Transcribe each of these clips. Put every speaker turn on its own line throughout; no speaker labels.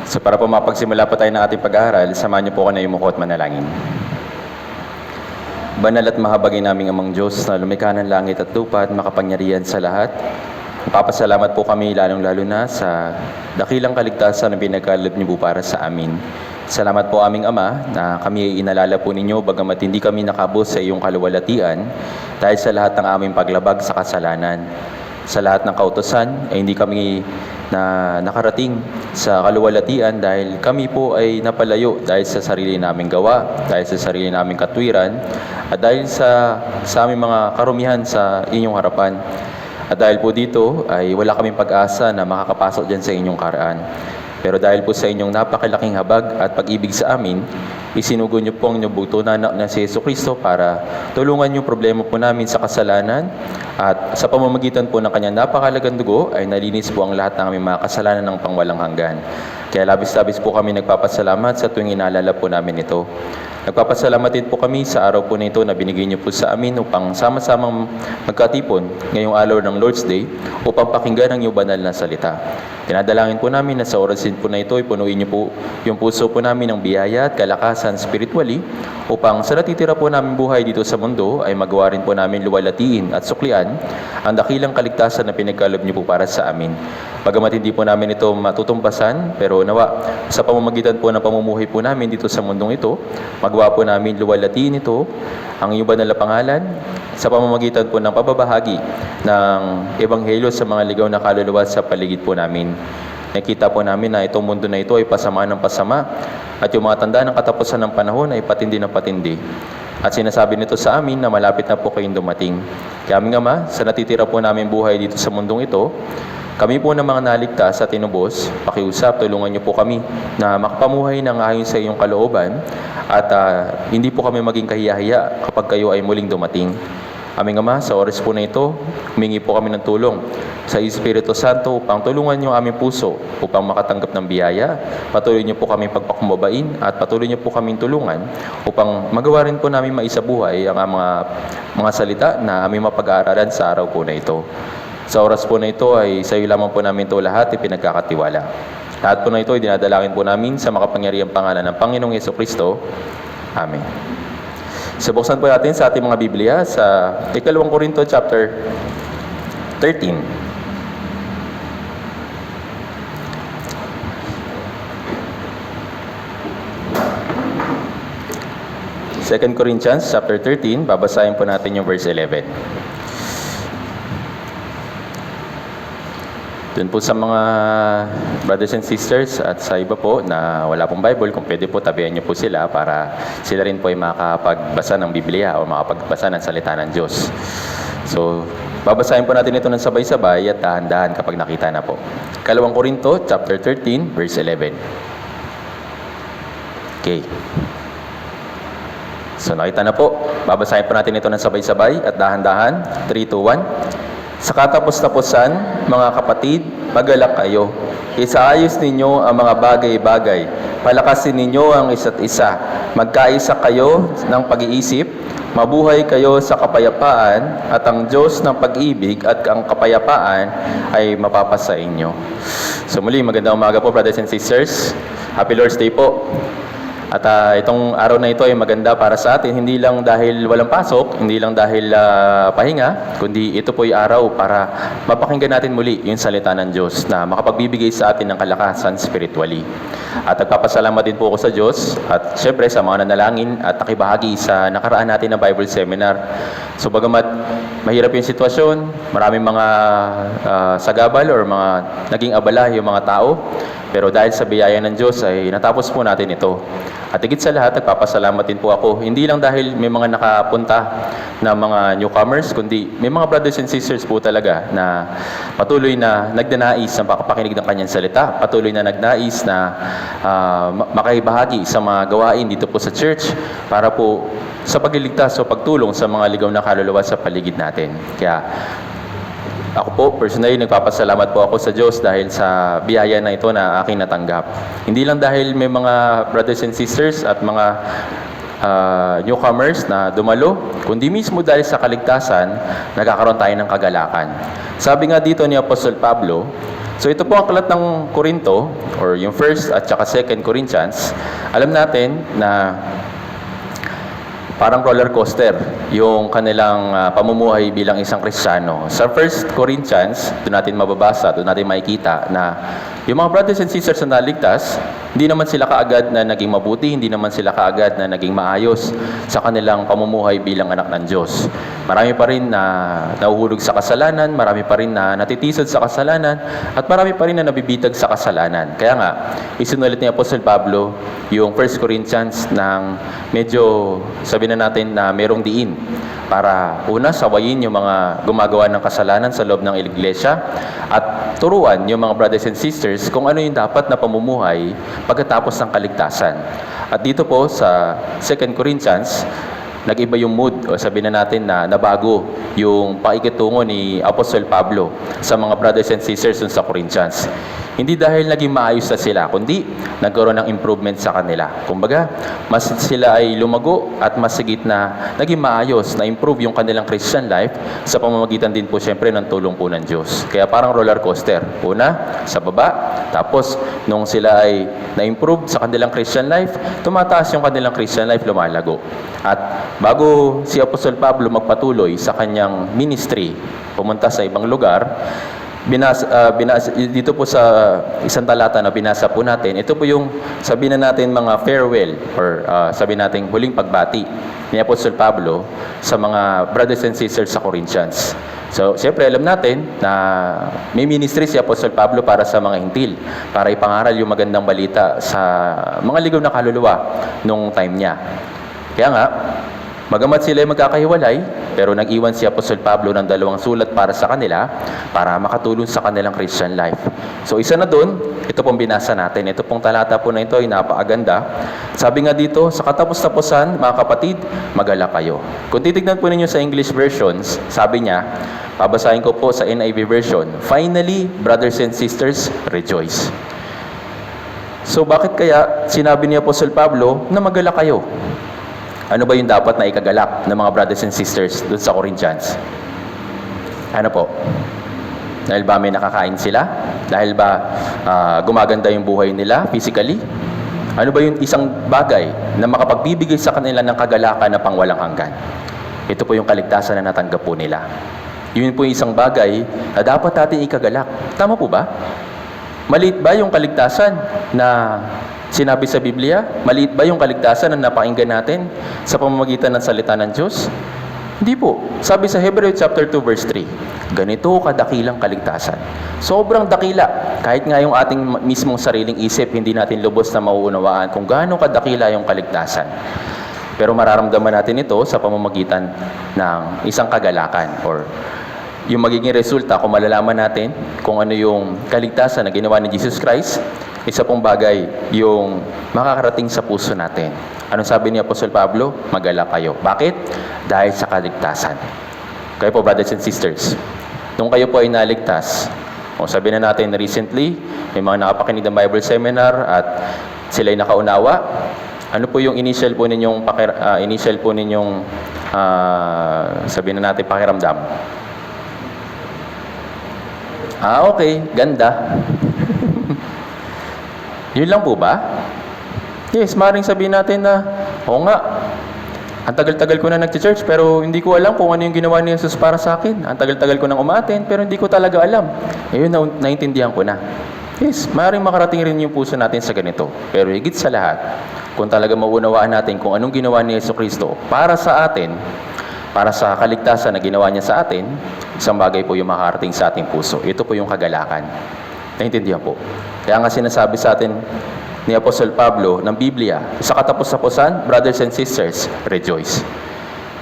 So para po mapagsimula po tayo ng ating pag-aaral, samahan niyo po ako na yumuko at manalangin. Banal at mahabagin naming Amang Diyos na lumikha ng langit at lupa at makapangyarihan sa lahat. Papasalamat po kami lalong-lalo na sa dakilang kaligtasan na pinagkaloob niyo po para sa amin. Salamat po aming Ama na kami ay inalala po ninyo bagamat hindi kami nakabos sa iyong kaluwalhatian dahil sa lahat ng aming paglabag sa kasalanan. Sa lahat ng kautusan ay hindi kami nakarating sa kaluwalhatian dahil kami po ay napalayo dahil sa sarili naming gawa, dahil sa sarili naming katwiran, at dahil sa aming mga karumihan sa inyong harapan. At dahil po dito ay wala kaming pag-asa na makakapasok dyan sa inyong karaan. Pero dahil po sa inyong napakalaking habag at pag-ibig sa amin, isinugo niyo po ang inyong bugto na anak na si Jesucristo para tulungan yung problema po namin sa kasalanan at sa pamamagitan po ng kanyang napakalagang dugo ay nalinis po ang lahat ng aming mga kasalanan ng pangwalang hanggan. Kaya labis-labis po kami nagpapasalamat sa tuwing inaalala po namin ito. Nagpapasalamat din po kami sa araw po nito na binigay niyo po sa amin upang sama-samang magkatipon ngayong araw ng Lord's Day upang pakinggan ang iyong banal na salita. Tinadalangin po namin na sa orasin po na ito ay punuin niyo po yung puso po namin ng biyaya at kalakasan spiritually upang sa natitira po namin buhay dito sa mundo ay magawa rin po namin luwalhatiin at suklian ang dakilang kaligtasan na pinagkaloob niyo po para sa amin. Bagamat hindi po namin ito matutumbasan, pero nawa sa pamamagitan po ng pamumuhay po namin dito sa mundong ito, magawa po namin luwalhatiin ito ang iyong banal na pangalan sa pamamagitan po ng pababahagi ng ebanghelyo sa mga ligaw na kaluluwa sa paligid po namin. Nakita po namin na itong mundo na ito ay pasama ng pasama at yung mga tanda ng katapusan ng panahon ay patindi ng patindi. At sinasabi nito sa amin na malapit na po kayong dumating. Kaya aming Ama, sa natitira po namin buhay dito sa mundong ito, kami po ng mga naligtas at tinubos, pakiusap, tulungan niyo po kami na makapamuhay ng ayon sa iyong kalooban at hindi po kami maging kahiyahiya kapag kayo ay muling dumating. Aming Ama, sa oras po na ito, humingi po kami ng tulong sa Espiritu Santo upang tulungan niyo aming puso upang makatanggap ng biyaya. Patuloy niyo po kami pagpakumabain at patuloy niyo po kaming tulungan upang magawa rin po namin maisabuhay ang mga salita na aming mapag-aaralan sa araw po na ito. Sa oras po na ito ay sa iyo lamang po namin ito lahat ipinagkakatiwala. Lahat po na ito ay dinadalangin po namin sa makapangyarihang pangalan ng Panginoong Jesucristo. Amen. So buksan po natin sa ating mga Biblia sa 2 Korinto chapter 13. Second Corinthians chapter 13, babasahin po natin yung verse 11. Doon po sa mga brothers and sisters at sa iba po na wala pong Bible, kung pwede po tabihan niyo po sila para sila rin po ay makapagbasa ng Biblia o makapagbasa ng salita ng Diyos. So, babasahin po natin ito ng sabay-sabay at dahan-dahan kapag nakita na po. 2 Korinto chapter 13, verse 11. Okay. So, nakita na po. Babasahin po natin ito ng sabay-sabay at dahan-dahan. 3, 2, 1. Sa katapos-tapusan, mga kapatid, magalak kayo. Isaayos ninyo ang mga bagay-bagay. Palakasin ninyo ang isa't isa. Magkaisa kayo ng pag-iisip. Mabuhay kayo sa kapayapaan at ang Diyos ng pag-ibig at ang kapayapaan ay mapapasa inyo. So muli, magandang umaga po brothers and sisters. Happy Lord's Day po. At itong araw na ito ay maganda para sa atin, hindi lang dahil walang pasok, hindi lang dahil pahinga, kundi ito po ay araw para mapakinggan natin muli yung salita ng Diyos na makapagbibigay sa atin ng kalakasan spiritually. At nagpapasalamat din po ako sa Diyos at syempre sa mga nanalangin at nakibahagi sa nakaraan natin na Bible Seminar. So bagamat mahirap yung sitwasyon, maraming mga sagabal or mga naging abala yung mga tao, pero dahil sa biyaya ng Diyos ay natapos po natin ito. At higit sa lahat, nagpapasalamat din po ako. Hindi lang dahil may mga nakapunta na mga newcomers, kundi may mga brothers and sisters po talaga na patuloy na nagnanais na makapakinig ng kanyang salita, patuloy na nagnais na makahibahagi sa mga gawain dito po sa church para po sa pagliligtas o pagtulong sa mga ligaw na kaluluwa sa paligid natin. Kaya ako po, personally, nagpapasalamat po ako sa Diyos dahil sa biyaya na ito na aking natanggap. Hindi lang dahil may mga brothers and sisters at mga newcomers na dumalo, kundi mismo dahil sa kaligtasan, nagkakaroon tayo ng kagalakan. Sabi nga dito ni Apostol Pablo, So ito po ang aklat ng Korinto, or yung 1st at saka 2nd Corinthians. Alam natin na parang roller coaster yung kanilang pamumuhay bilang isang Kristiyano. Sa 1 Corinthians, doon natin mababasa, doon natin makikita na yung mga brothers and sisters na naligtas, hindi naman sila kaagad na naging mabuti, hindi naman sila kaagad na naging maayos sa kanilang pamumuhay bilang anak ng Diyos. Marami pa rin na nahuhulog sa kasalanan, marami pa rin na natitisod sa kasalanan, at marami pa rin na nabibitag sa kasalanan. Kaya nga, isinulit ni Apostol Pablo yung 1 Corinthians ng medyo, sabi na natin na merong diin para una, sawayin yung mga gumagawa ng kasalanan sa loob ng iglesia at turuan yung mga brothers and sisters kung ano yung dapat na pamumuhay pagkatapos ng kaligtasan. At dito po sa 2 Corinthians, nag-iba yung mood, o sabihin na natin na nabago yung pakikitungo ni Apostol Pablo sa mga brothers and sisters dun sa Corinthians. Hindi dahil naging maayos na sila, kundi nagkaroon ng improvement sa kanila. Kumbaga, mas sila ay lumago at mas sigit na naging maayos, na improve yung kanilang Christian life sa pamamagitan din po siyempre ng tulong po ng Diyos. Kaya parang roller coaster. Una, sa baba, tapos nung sila ay na-improve sa kanilang Christian life, tumataas yung kanilang Christian life, lumalago. At bago si Apostol Pablo magpatuloy sa kanyang ministry, pumunta sa ibang lugar, dito po sa isang talata na binasa po natin, ito po yung sabihin na natin mga farewell, or sabihin natin huling pagbati ni Apostol Pablo sa mga brothers and sisters sa Corinthians. So, siyempre alam natin na may ministry si Apostol Pablo para sa mga hintil, para ipangaral yung magandang balita sa mga ligaw na kaluluwa nung time niya. Kaya nga, bagamat sila ay magkakahiwalay, pero nag-iwan si Apostol Pablo ng 2 sulat para sa kanila, para makatulong sa kanilang Christian life. So isa na doon, ito pong binasa natin. Ito pong talata po na ito ay napakaganda. Sabi nga dito, sa katapos-tapusan, mga kapatid, mag-alala kayo. Kung titignan po ninyo sa English versions, sabi niya, babasahin ko po sa NIV version, finally, brothers and sisters, rejoice. So bakit kaya sinabi ni Apostol Pablo na mag-alala kayo? Ano ba yung dapat na ikagalak ng mga brothers and sisters doon sa Corinthians? Ano po? Dahil ba may nakakain sila? Dahil ba gumaganda yung buhay nila physically? Ano ba yung isang bagay na makapagbibigay sa kanila ng kagalakan na pangwalang hanggan? Ito po yung kaligtasan na natanggap po nila. Yun po yung isang bagay na dapat natin ikagalak. Tama po ba? Maliit ba yung kaligtasan na sinabi sa Biblia? Maliit ba yung kaligtasan na napakinggan natin sa pamamagitan ng salita ng Diyos? Hindi po. Sabi sa Hebrews chapter 2 verse 3, ganito kadakilang kaligtasan. Sobrang dakila. Kahit nga yung ating mismong sariling isip, hindi natin lubos na mauunawaan kung gaano kadakila yung kaligtasan. Pero mararamdaman natin ito sa pamamagitan ng isang kagalakan, or yung magiging resulta kung malalaman natin kung ano yung kaligtasan na ginawa ni Jesus Christ. Isa pong bagay yung makakarating sa puso natin. Anong sabi ni Apostol Pablo? Mag-alala kayo. Bakit? Dahil sa kaligtasan. Kayo po, brothers and sisters, nung kayo po ay naligtas, o sabi na natin recently, may mga nakapakinig ng Bible seminar at sila ay nakaunawa, ano po yung initial po ninyong sabi na natin pakiramdam? Okay, ganda. Yun lang po ba? Yes, maaaring sabihin natin na, oo nga, ang tagal-tagal ko na nag-church pero hindi ko alam kung ano yung ginawa ni Jesus para sa akin. Ang tagal-tagal ko nang umaten pero hindi ko talaga alam. Ngayon, naintindihan ko na. Yes, maaaring makarating rin yung puso natin sa ganito. Pero higit sa lahat, kung talaga maunawaan natin kung anong ginawa ni Jesucristo para sa atin, para sa kaligtasan na ginawa niya sa atin, isang bagay po yung makarating sa ating puso. Ito po yung kagalakan. Naintindihan po. Kaya nga sinasabi sa atin ni Apostol Pablo ng Biblia, sa katapos-tapusan, brothers and sisters, rejoice.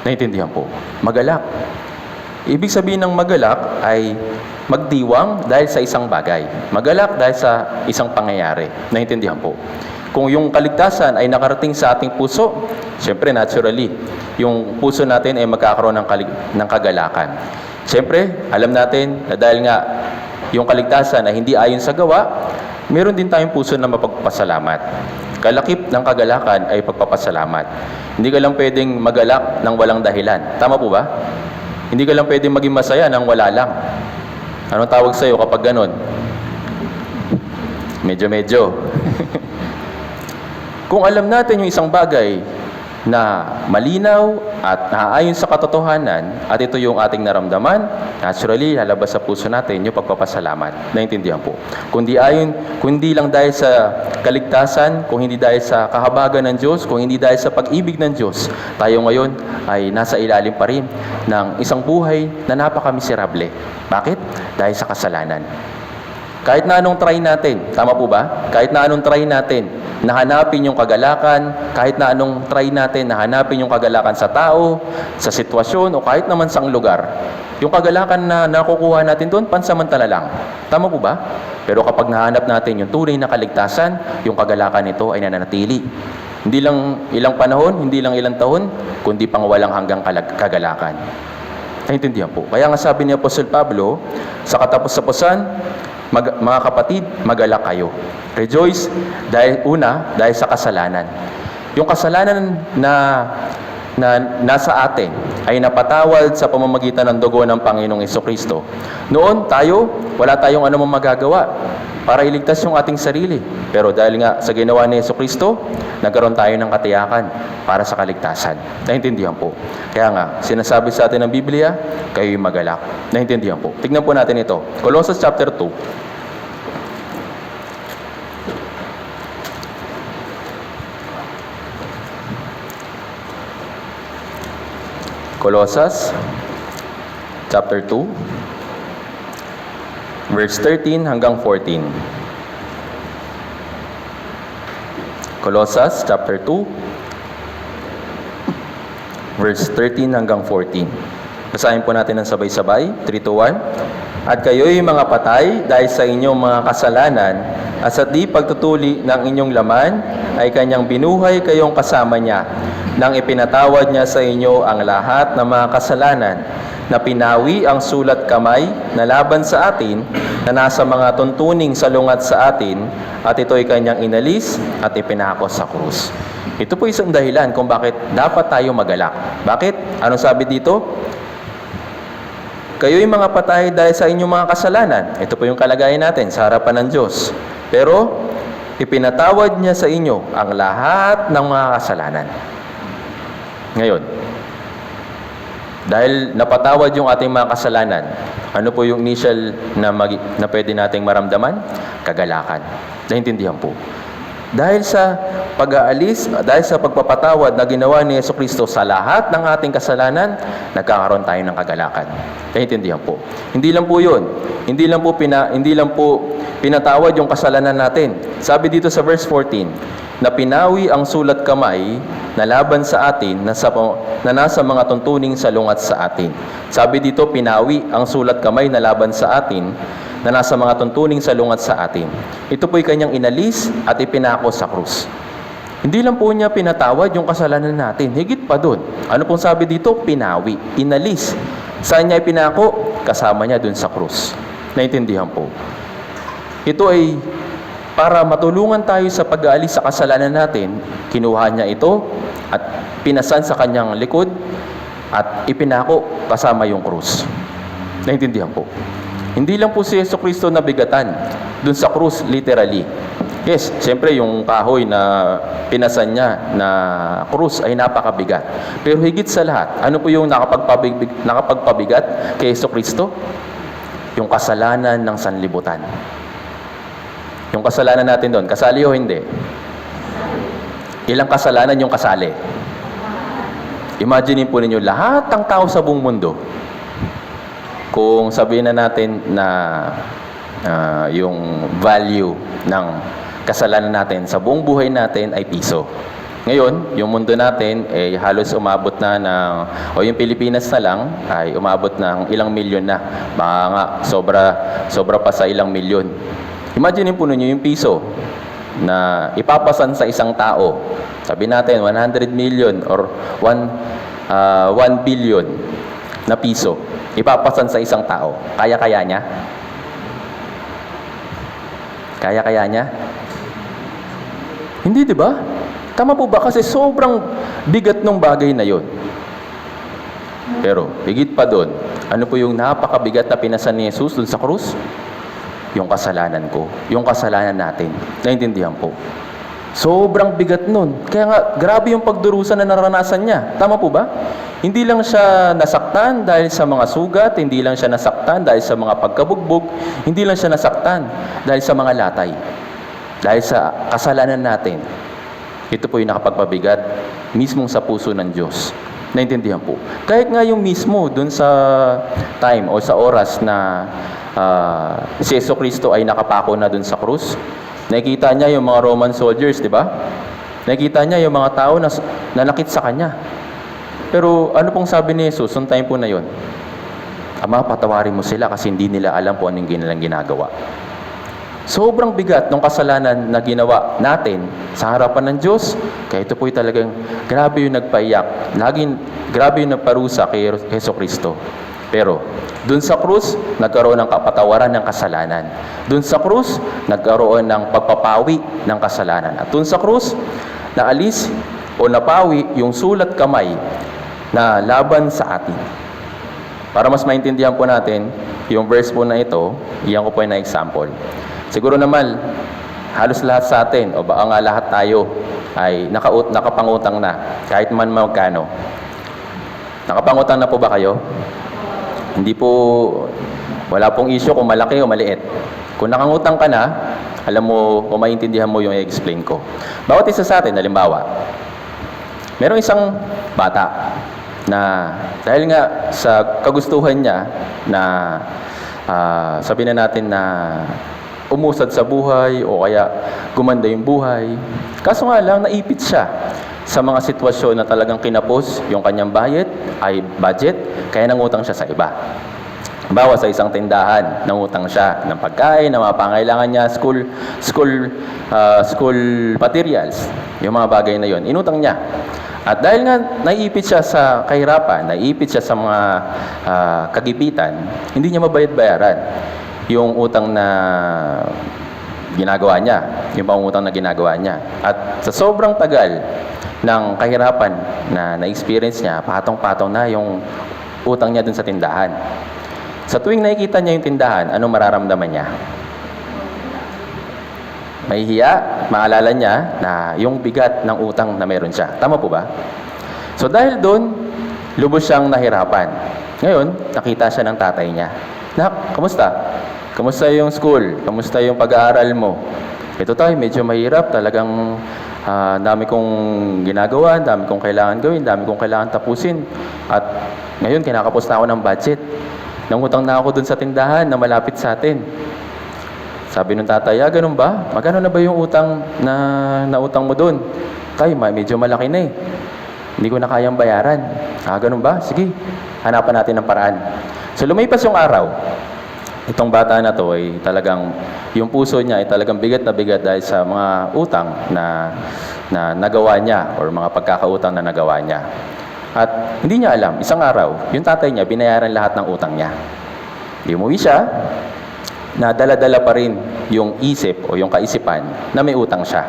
Naintindihan po. Magalak. Ibig sabihin ng magalak ay magdiwang dahil sa isang bagay. Magalak dahil sa isang pangyayari. Naintindihan po. Kung yung kaligtasan ay nakarating sa ating puso, siyempre naturally, yung puso natin ay magkakaroon ng kagalakan. Siyempre, alam natin na dahil nga yung kaligtasan ay hindi ayon sa gawa, meron din tayong puso na mapagpasalamat. Kalakip ng kagalakan ay pagpapasalamat. Hindi ka lang pwedeng magalak ng walang dahilan. Tama po ba? Hindi ka lang pwedeng maging masaya ng wala lang. Anong tawag sa'yo kapag ganon? Medyo-medyo. Kung alam natin yung isang bagay na malinaw at naaayon sa katotohanan at ito yung ating naramdaman, naturally, lalabas sa puso natin yung pagpapasalamat. Naintindihan po. Kundi lang dahil sa kaligtasan, kung hindi dahil sa kahabagan ng Diyos, kung hindi dahil sa pag-ibig ng Diyos, tayo ngayon ay nasa ilalim pa rin ng isang buhay na napakamiserable. Bakit? Dahil sa kasalanan. Kahit na anong try natin, tama po ba? Kahit na anong try natin, nahanapin yung kagalakan, kahit na anong try natin, nahanapin yung kagalakan sa tao, sa sitwasyon, o kahit naman sa lugar. Yung kagalakan na nakukuha natin doon, pansamantala lang. Tama po ba? Pero kapag nahanap natin yung tunay na kaligtasan, yung kagalakan nito ay nananatili. Hindi lang ilang panahon, hindi lang ilang taon, kundi pang walang hanggang kagalakan. Naintindihan po. Kaya nga sabi ni Apostol Pablo, sa katapos-tapusan, mga kapatid, magalak kayo. Rejoice dahil sa kasalanan. Yung kasalanan na nasa atin ay napatawad sa pamamagitan ng dugo ng Panginoong Hesukristo. Noon wala tayong anumang magagawa para iligtas yung ating sarili. Pero dahil nga sa ginawa ni Hesukristo, nagkaroon tayo ng katiyakan para sa kaligtasan. Naintindihan po. Kaya nga, sinasabi sa atin ng Biblia, kayo'y magalak. Naintindihan po. Tignan po natin ito. Colossus chapter 2. Colossus chapter 2 verse 13 hanggang 14. Colossus chapter 2 verse 13 hanggang 14. Basahin po natin ng sabay-sabay. 3, 2, 1. At kayo'y mga patay dahil sa inyong mga kasalanan at sa di pagtutuli ng inyong laman ay kanyang binuhay kayong kasama niya nang ipinatawad niya sa inyo ang lahat ng mga kasalanan na pinawi ang sulat kamay na laban sa atin na nasa mga tuntuning salungat sa atin at ito'y kanyang inalis at ipinako sa krus. Ito po isang dahilan kung bakit dapat tayo magalak. Bakit? Anong sabi dito? Kayo'y mga patay dahil sa inyong mga kasalanan. Ito po yung kalagayan natin sa harapan ng Diyos. Pero ipinatawad niya sa inyo ang lahat ng mga kasalanan. Ngayon, dahil napatawad yung ating mga kasalanan, ano po yung initial na pwede nating maramdaman? Kagalakan. Naintindihan po. Dahil sa pag-aalis, dahil sa pagpapatawad na ginawa ni Hesukristo sa lahat ng ating kasalanan, nagkakaroon tayo ng kagalakan. Naintindihan po. Hindi lang po yun. Hindi lang po pinatawad yung kasalanan natin. Sabi dito sa verse 14, na pinawi ang sulat kamay na laban sa atin na nasa mga tuntuning salungat sa atin. Sabi dito, pinawi ang sulat kamay na laban sa atin na nasa mga tuntuning salungat sa atin. Ito po'y kanyang inalis at ipinako sa krus. Hindi lang po niya pinatawad yung kasalanan natin. Higit pa doon. Ano pong sabi dito? Pinawi. Inalis. Saan niya ipinako? Kasama niya doon sa krus. Naintindihan po. Ito ay para matulungan tayo sa pag-aalis sa kasalanan natin, kinuha niya ito at pinasan sa kanyang likod at ipinako kasama yung krus. Naintindihan po. Hindi lang po si Hesukristo nabigatan dun sa krus, literally. Yes, siyempre yung kahoy na pinasan niya na krus ay napakabigat. Pero higit sa lahat, ano po yung nakapagpabigat kay Hesukristo? Yung kasalanan ng sanlibutan. Yung kasalanan natin doon, kasali o hindi? Ilang kasalanan yung kasali? Imagine po ninyo, lahat ng tao sa buong mundo, kung sabihin na natin na yung value ng kasalanan natin sa buong buhay natin ay piso. Ngayon, yung mundo natin ay halos umabot na o yung Pilipinas na lang ay umabot ng ilang milyon na. Baka nga, sobra pa sa ilang milyon. Imagine po ninyo yung piso na ipapasan sa isang tao. Sabi natin, 100 million or 1 billion na piso. Ipapasan sa isang tao. Kaya-kaya niya? Kaya-kaya niya? Hindi, di ba? Tama po ba? Kasi sobrang bigat ng bagay na yon. Pero, higit pa doon, ano po yung napakabigat na pinasan ni Jesus doon sa krus? yung kasalanan ko, yung kasalanan natin. Naintindihan po? Sobrang bigat nun. Kaya nga, grabe yung pagdurusa na naranasan niya. Tama po ba? Hindi lang siya nasaktan dahil sa mga sugat, hindi lang siya nasaktan dahil sa mga pagkabugbog, hindi lang siya nasaktan dahil sa mga latay. Dahil sa kasalanan natin. Ito po yung nakapagpabigat mismong sa puso ng Diyos. Naintindihan po. Kahit nga yung mismo dun sa time o sa oras na si Jesucristo ay nakapako na dun sa krus, nakikita niya yung mga Roman soldiers, di ba? Nakikita niya yung mga tao na nanakit sa kanya. Pero ano pong sabi ni Jesus noong time po na yon? Ama, patawarin mo sila kasi hindi nila alam kung anong nilang ginagawa. Sobrang bigat ng kasalanan na ginawa natin sa harapan ng Diyos. Kaya ito po'y talagang grabe yung nagpaiyak. Grabe yung nagparusa kay Jesucristo. Pero, dun sa krus, nagkaroon ng kapatawaran ng kasalanan. Dun sa krus, nagkaroon ng pagpapawi ng kasalanan. At dun sa krus, naalis o napawi yung sulat kamay na laban sa atin. Para mas maintindihan po natin, yung verse po na ito, iyan ko po na example. Siguro naman, halos lahat sa atin, o baka nga lahat tayo, ay nakapangutang na, kahit man magkano. Nakapangutang na po ba kayo? Hindi po, wala pong issue kung malaki o maliit. Kung nakangutang ka na, alam mo, kung maintindihan mo yung i-explain ko. Bawat isa sa atin, halimbawa, merong isang bata na dahil nga sa kagustuhan niya na sabihin na natin na umusad sa buhay o kaya gumanda yung buhay. Kaso nga lang, naipit siya sa mga sitwasyon na talagang kinapos yung kanyang budget, kaya nangutang siya sa iba. Bawa sa isang tindahan, nangutang siya ng pagkain, ng mga pangailangan niya, school materials, yung mga bagay na yon, inutang niya. At dahil nga naiipit siya sa kahirapan, naiipit siya sa mga kagipitan, hindi niya mabayad-bayaran yung utang na ginagawa niya, yung pangutang na ginagawa niya. At sa sobrang tagal ng kahirapan na na-experience niya, patong-patong na yung utang niya dun sa tindahan. Sa tuwing nakikita niya yung tindahan, anong mararamdaman niya? Mahihiya, maalala niya na yung bigat ng utang na meron siya. Tama po ba? So dahil doon, lubos siyang nahirapan. Ngayon, nakita siya ng tatay niya. Nak, kamusta? Kamusta yung school? Kamusta yung pag-aaral mo? Ito tayo, medyo mahirap. Talagang dami kong ginagawa, dami kong kailangan gawin, dami kong kailangan tapusin. At ngayon, kinakapos na ako ng budget. Nangutang na ako dun sa tindahan na malapit sa atin. Sabi ng tatay, ganun ba? Magkano na ba yung utang na nautang mo dun? Tay, medyo malaki na eh. Hindi ko na kayang bayaran. Ganun ba? Sige, hanapan natin ng paraan. So lumipas yung araw. Itong bata na to ay talagang, yung puso niya ay talagang bigat na bigat dahil sa mga utang na nagawa niya or mga pagkakautang na nagawa niya. At hindi niya alam, isang araw, yung tatay niya, binayaran lahat ng utang niya. Umuwi siya, na dala-dala pa rin yung isip o yung kaisipan na may utang siya.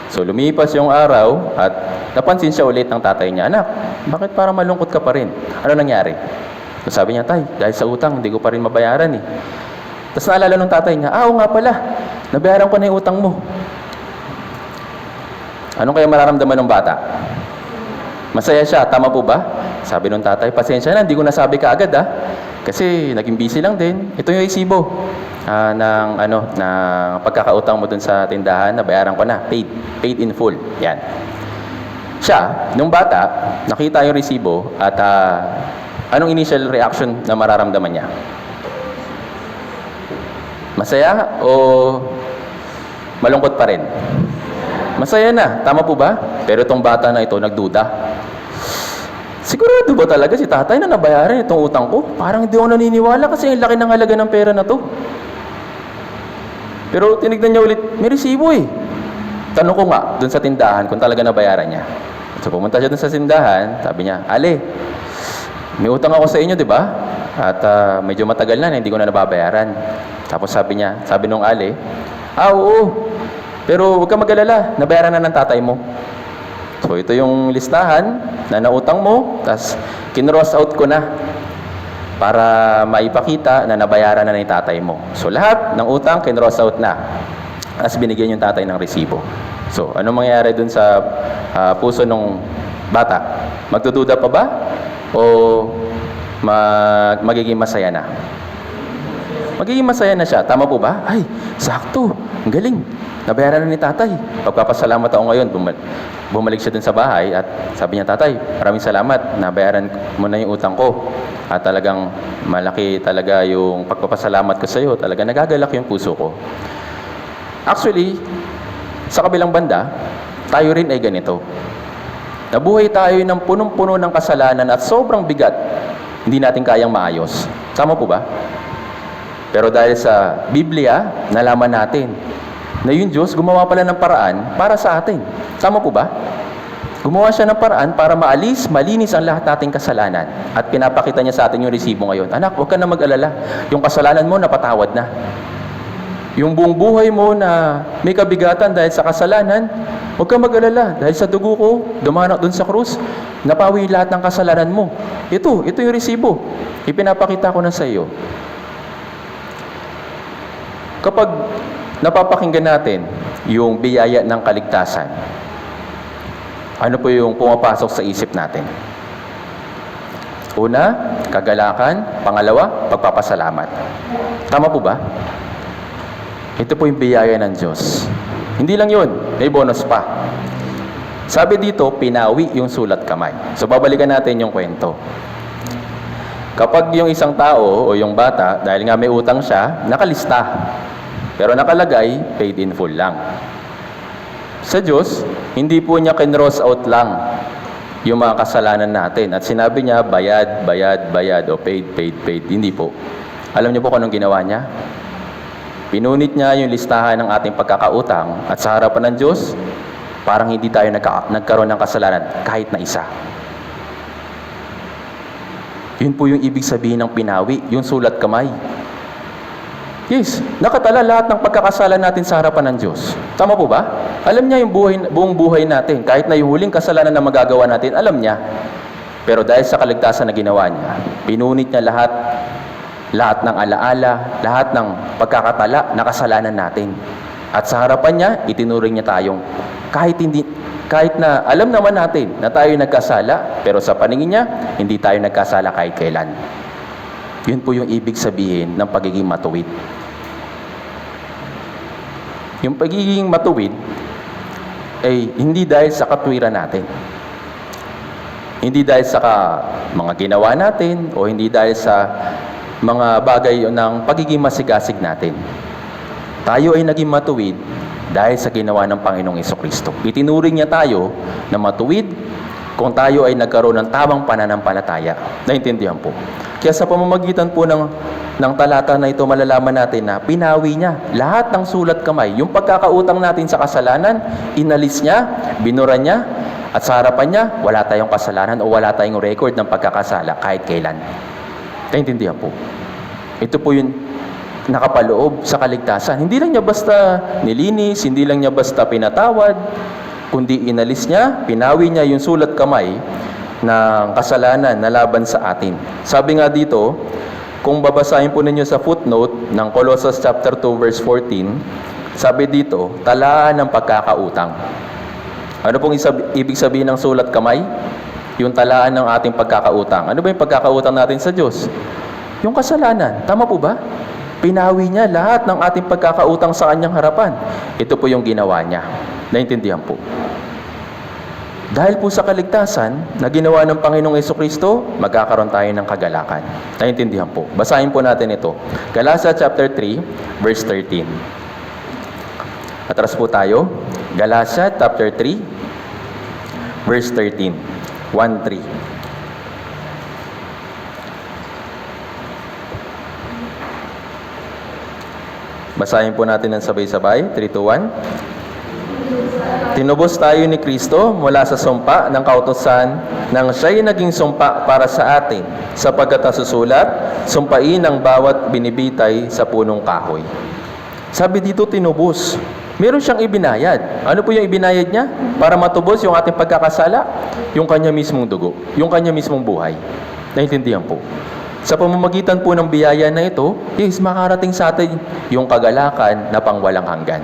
So lumipas yung araw at napansin siya ulit ng tatay niya, anak, bakit parang malungkot ka pa rin? Ano nangyari? So sabi niya, tay, dahil sa utang, hindi ko pa rin mabayaran eh. Tapos naalala ng tatay niya, oo nga pala, nabayaran ko na yung utang mo. Anong kaya mararamdaman ng bata? Masaya siya, tama po ba? Sabi ng tatay, pasensya na, hindi ko nasabi kaagad kasi naging busy lang din. Ito yung resibo ng pagkakautang mo dun sa tindahan, nabayaran ko na, paid in full. Yan. Siya, nung bata, nakita yung resibo at anong initial reaction na mararamdaman niya? Masaya o malungkot pa rin? Masaya na, tama po ba? Pero itong bata na ito nagduda. Sigurado ba talaga si tatay na nabayaran itong utang ko? Parang hindi ako naniniwala kasi ang laki ng halaga ng pera na to. Pero tinignan niya ulit, may resibo eh. Tanong ko nga dun sa tindahan kung talaga nabayaran niya. So pumunta siya dun sa tindahan, sabi niya, Ale, may utang ako sa inyo, di ba? At medyo matagal na, hindi ko na nababayaran. Tapos sabi nung Ale, oo, pero huwag ka mag-alala, nabayaran na ng tatay mo. So ito yung listahan na nautang mo, tas kinross out ko na. para maipakita na nabayaran na ni tatay mo. So lahat ng utang kinross out na as binigyan yung tatay ng resibo. So ano mangyayari dun sa puso ng bata? Magdududa pa ba? O magiging masaya na? Magiging masaya na siya. Tama po ba? Ay, sakto. Ang galing. Nabayaran na ni tatay. Pagpapasalamat ako ngayon. Bumalik siya dun sa bahay at sabi niya, tatay, maraming salamat. Nabayaran mo na yung utang ko. At talagang malaki talaga yung pagpapasalamat ko sa iyo. Talaga nagagalak yung puso ko. Actually, sa kabilang banda, tayo rin ay ganito. Nabuhay tayo ng punong-puno ng kasalanan at sobrang bigat. Hindi natin kayang maayos. Tama po ba? Pero dahil sa Biblia, nalaman natin na yung Diyos gumawa pala ng paraan para sa atin. Tama po ba? Gumawa siya ng paraan para maalis, malinis ang lahat nating kasalanan. At pinapakita niya sa atin yung resibo ngayon. Anak, huwag ka na mag-alala. Yung kasalanan mo, napatawad na. Yung buong buhay mo na may kabigatan dahil sa kasalanan, huwag ka mag-alala. Dahil sa dugo ko, dumanak dun sa krus, napawi lahat ng kasalanan mo. Ito yung resibo. Ipinapakita ko na sa iyo. Kapag napapakinggan natin yung biyaya ng kaligtasan, ano po yung pumapasok sa isip natin? Una, kagalakan. Pangalawa, pagpapasalamat. Tama po ba? Ito po yung biyaya ng Diyos. Hindi lang yun, may bonus pa. Sabi dito, pinawi yung sulat kamay. So, babalikan natin yung kwento. Kapag yung isang tao o yung bata, dahil nga may utang siya, nakalista. Pero nakalagay, paid in full lang. Sa Diyos, hindi po niya kinross out lang yung mga kasalanan natin. At sinabi niya, bayad, bayad, bayad, o paid, paid, paid. Hindi po. Alam niyo po kung anong ginawa niya? Pinunit niya yung listahan ng ating pagkakautang at sa harapan ng Diyos, parang hindi tayo nagkaroon ng kasalanan kahit na isa. Yun po yung ibig sabihin ng pinawi, yung sulat kamay. Yes, nakatala lahat ng pagkakasala natin sa harapan ng Diyos. Tama po ba? Alam niya yung buong buhay natin. Kahit na yung huling kasalanan na magagawa natin, alam niya. Pero dahil sa kaligtasan na ginawa niya, pinunit niya lahat ng alaala, lahat ng pagkakatala na kasalanan natin. At sa harapan niya, itinuring niya tayong kahit na alam naman natin na tayo nagkasala, pero sa paningin niya, hindi tayo nagkasala kahit kailan. Yun po yung ibig sabihin ng pagiging matuwid. Yung pagiging matuwid ay hindi dahil sa katwiran natin. Hindi dahil sa mga ginawa natin o hindi dahil sa mga bagay ng pagiging masigasig natin. Tayo ay naging matuwid dahil sa ginawa ng Panginoong Jesucristo. Itinuring niya tayo na matuwid kung tayo ay nagkaroon ng tamang pananampalataya. Naintindihan po. Kaya sa pamamagitan po ng talata na ito, malalaman natin na pinawi niya lahat ng sulat kamay. Yung pagkakautang natin sa kasalanan, inalis niya, binura niya, at sa harapan niya, wala tayong kasalanan o wala tayong record ng pagkakasala kahit kailan. Naintindihan po. Ito po yung nakapaloob sa kaligtasan. Hindi lang niya basta nilinis, hindi lang niya basta pinatawad, kundi inalis niya, pinawi niya yung sulat kamay ng kasalanan na laban sa atin. Sabi nga dito, kung babasahin po ninyo sa footnote ng Colossus chapter 2 verse 14, sabi dito, talaan ng pagkakautang. Ano pong ibig sabihin ng sulat kamay? Yung talaan ng ating pagkakautang. Ano ba yung pagkakautang natin sa Diyos? Yung kasalanan. Tama po ba? Pinawi niya lahat ng ating pagkakautang sa kanyang harapan. Ito po yung ginawa niya. Naintindihan po. Dahil po sa kaligtasan na ginawa ng Panginoong Jesucristo, magkakaroon tayo ng kagalakan. Naintindihan po. Basahin po natin ito. Galatia chapter 3, verse 13. Atras po tayo. Galatia chapter 3, verse 13. 1-3. Basahin po natin ng sabay-sabay. 3-2-1. Tinubos tayo ni Kristo mula sa sumpa ng kautusan nang siya'y naging sumpa para sa atin, sapagkat nasusulat, sumpain ang bawat binibitay sa punong kahoy. Sabi dito, tinubos. Meron siyang ibinayad. Ano po yung ibinayad niya? Para matubos yung ating pagkakasala? Yung kanya mismong dugo. Yung kanya mismong buhay. Naintindihan po. Sa pamamagitan po ng biyaya na ito, is makarating sa atin yung kagalakan na pangwalang hanggan.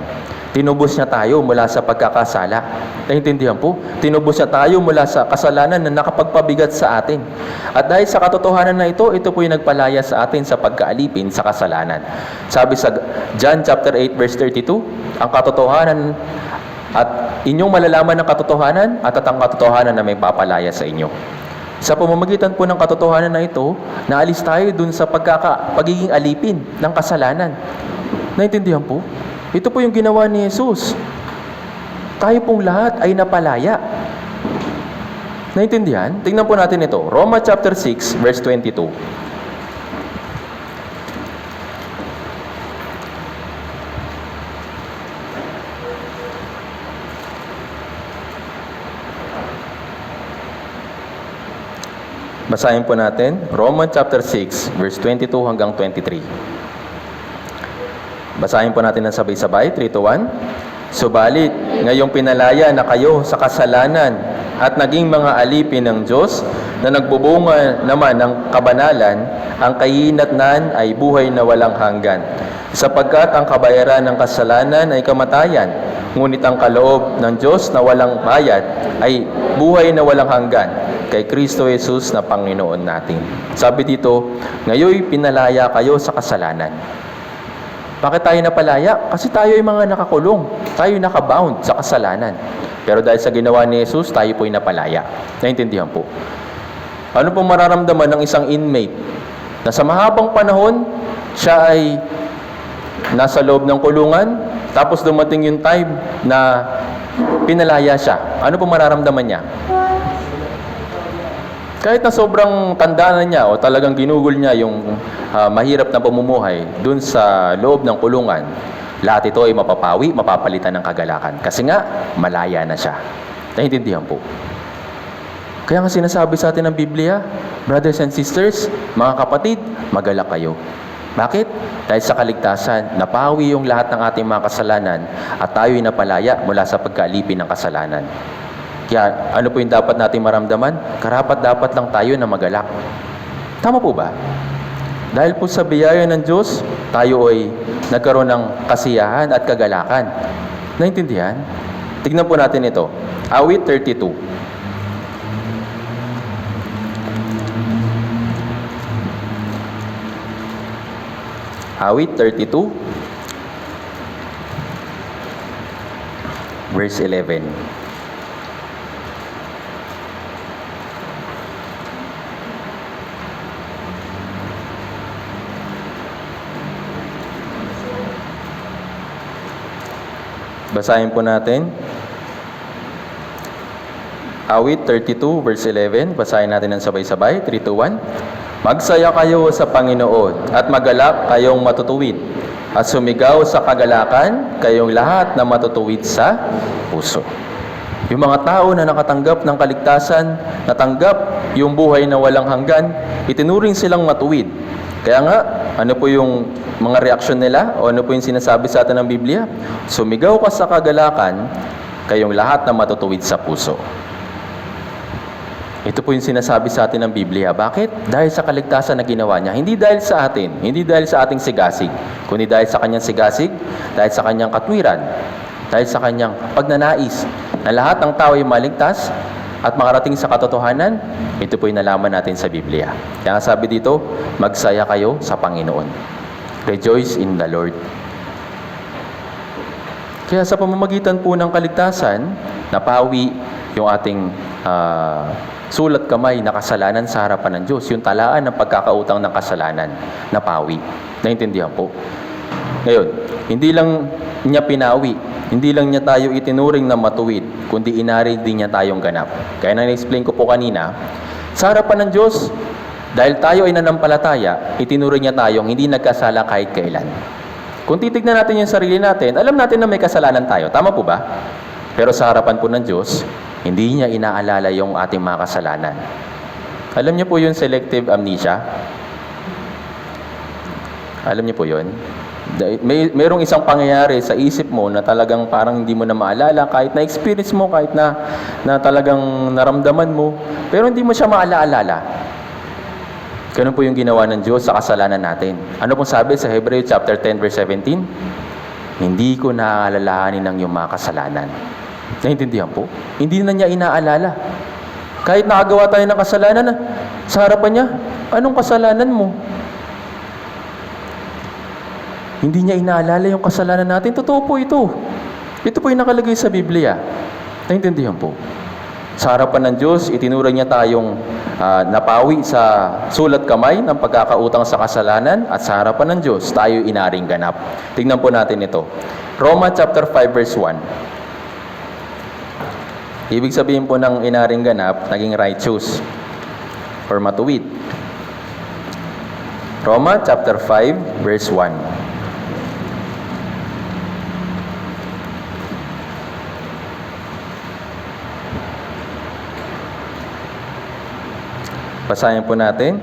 Tinubos niya tayo mula sa pagkakasala. Naintindihan po? Tinubos niya tayo mula sa kasalanan na nakapagpabigat sa atin. At dahil sa katotohanan na ito po yung nagpalaya sa atin sa pagkaalipin sa kasalanan. Sabi sa John chapter 8 verse 32, ang katotohanan at inyong malalaman ng katotohanan at ang katotohanan na may papalaya sa inyo. Sa pamamagitan po ng katotohanan na ito, naalis tayo dun sa pagiging alipin ng kasalanan. Naintindihan po? Ito po yung ginawa ni Jesus. Tayo pong lahat ay napalaya. Naintindihan? Tingnan po natin ito. Roma chapter 6, verse 22. Basahin po natin. Roma chapter 6, verse 22 hanggang 23. Basahin po natin ng sabay-sabay, 3 to 1. Subalit, ngayong pinalaya na kayo sa kasalanan at naging mga alipin ng Diyos na nagbubunga naman ng kabanalan, ang kahinatnan ay buhay na walang hanggan. Sapagkat ang kabayaran ng kasalanan ay kamatayan, ngunit ang kaloob ng Diyos na walang bayad ay buhay na walang hanggan kay Kristo Jesus na Panginoon natin. Sabi dito, ngayon pinalaya kayo sa kasalanan. Bakit tayo napalaya? Kasi tayo ay mga nakakulong. Tayo nakabound sa kasalanan. Pero dahil sa ginawa ni Jesus, tayo po'y napalaya. Naintindihan po. Ano pong mararamdaman ng isang inmate na sa mahabang panahon, siya ay nasa loob ng kulungan, tapos dumating yung time na pinalaya siya. Ano pong mararamdaman niya? Kahit na sobrang tanda na niya o talagang ginugol niya yung mahirap na pamumuhay dun sa loob ng kulungan, lahat ito ay mapapawi, mapapalitan ng kagalakan. Kasi nga, malaya na siya. Naintindihan po. Kaya nga sinasabi sa atin ng Biblia, brothers and sisters, mga kapatid, magalak kayo. Bakit? Dahil sa kaligtasan, napawi yung lahat ng ating mga kasalanan at tayo'y napalaya mula sa pagkaalipin ng kasalanan. Kaya ano po yung dapat natin maramdaman? Karapat-dapat lang tayo na magalak. Tama po ba? Dahil po sa biyaya ng Diyos, tayo ay nagkaroon ng kasiyahan at kagalakan. Naintindihan? Tignan po natin ito. Awit 32. Awit 32, verse 11. Basahin po natin. Awit 32, verse 11. Basahin natin ng sabay-sabay. 3, 2, 1. Magsaya kayo sa Panginoon at magalak kayong matutuwid. At sumigaw sa kagalakan kayong lahat na matutuwid sa puso. Yung mga tao na nakatanggap ng kaligtasan, natanggap yung buhay na walang hanggan, itinuring silang matuwid. Kaya nga, ano po yung mga reaksyon nila o ano po yung sinasabi sa atin ng Biblia? Sumigaw ka sa kagalakan, kayong lahat na matutuwid sa puso. Ito po yung sinasabi sa atin ng Biblia. Bakit? Dahil sa kaligtasan na ginawa niya. Hindi dahil sa atin, hindi dahil sa ating sigasig, kundi dahil sa kanyang sigasig, dahil sa kanyang katwiran, dahil sa kanyang pagnanais na lahat ng tao ay maligtas at makarating sa katotohanan. Ito po yung nalaman natin sa Biblia. Kaya sabi dito, magsaya kayo sa Panginoon. Rejoice in the Lord. Kaya sa pamamagitan po ng kaligtasan, napawi yung ating sulat kamay na kasalanan sa harapan ng Diyos. Yung talaan ng pagkakautang ng kasalanan, napawi. Naintindihan po? Ngayon, hindi lang niya pinawi, hindi lang niya tayo itinuring na matuwid, kundi inari din niya tayong ganap. Kaya na-explain ko po kanina, sa harapan ng Diyos, dahil tayo ay nanampalataya, itinuring niya tayong hindi nagkasala kahit kailan. Kung titignan natin yung sarili natin, alam natin na may kasalanan tayo. Tama po ba? Pero sa harapan po ng Diyos, hindi niya inaalala yung ating mga kasalanan. Alam niyo po yung selective amnesia? Alam niyo po yun? Mayroong isang pangyayari sa isip mo na talagang parang hindi mo na maalala, kahit na-experience mo, kahit na talagang naramdaman mo, pero hindi mo siya maalala. Ganun po yung ginawa ng Diyos sa kasalanan natin. Ano pong sabi sa Hebreo chapter 10 verse 17? Hindi ko naaalalahanin ang iyong mga kasalanan. Naintindihan po? Hindi na niya inaalala. Kahit nakagawa tayo ng kasalanan, sa harapan niya, anong kasalanan mo? Hindi niya inaalala yung kasalanan natin. Totoo po ito. Ito po yung nakalagay sa Biblia. Naintindihan po? Sa harapan ng Diyos, itinuro niya tayong napawi sa sulat kamay ng pagkakautang sa kasalanan, at sa harapan ng Diyos, tayo inaring ganap. Tingnan po natin ito. Roma chapter 5 verse 1. Ibig sabihin po ng inaring ganap, naging righteous or matuwid. Roma chapter 5 verse 1. Basahin po natin.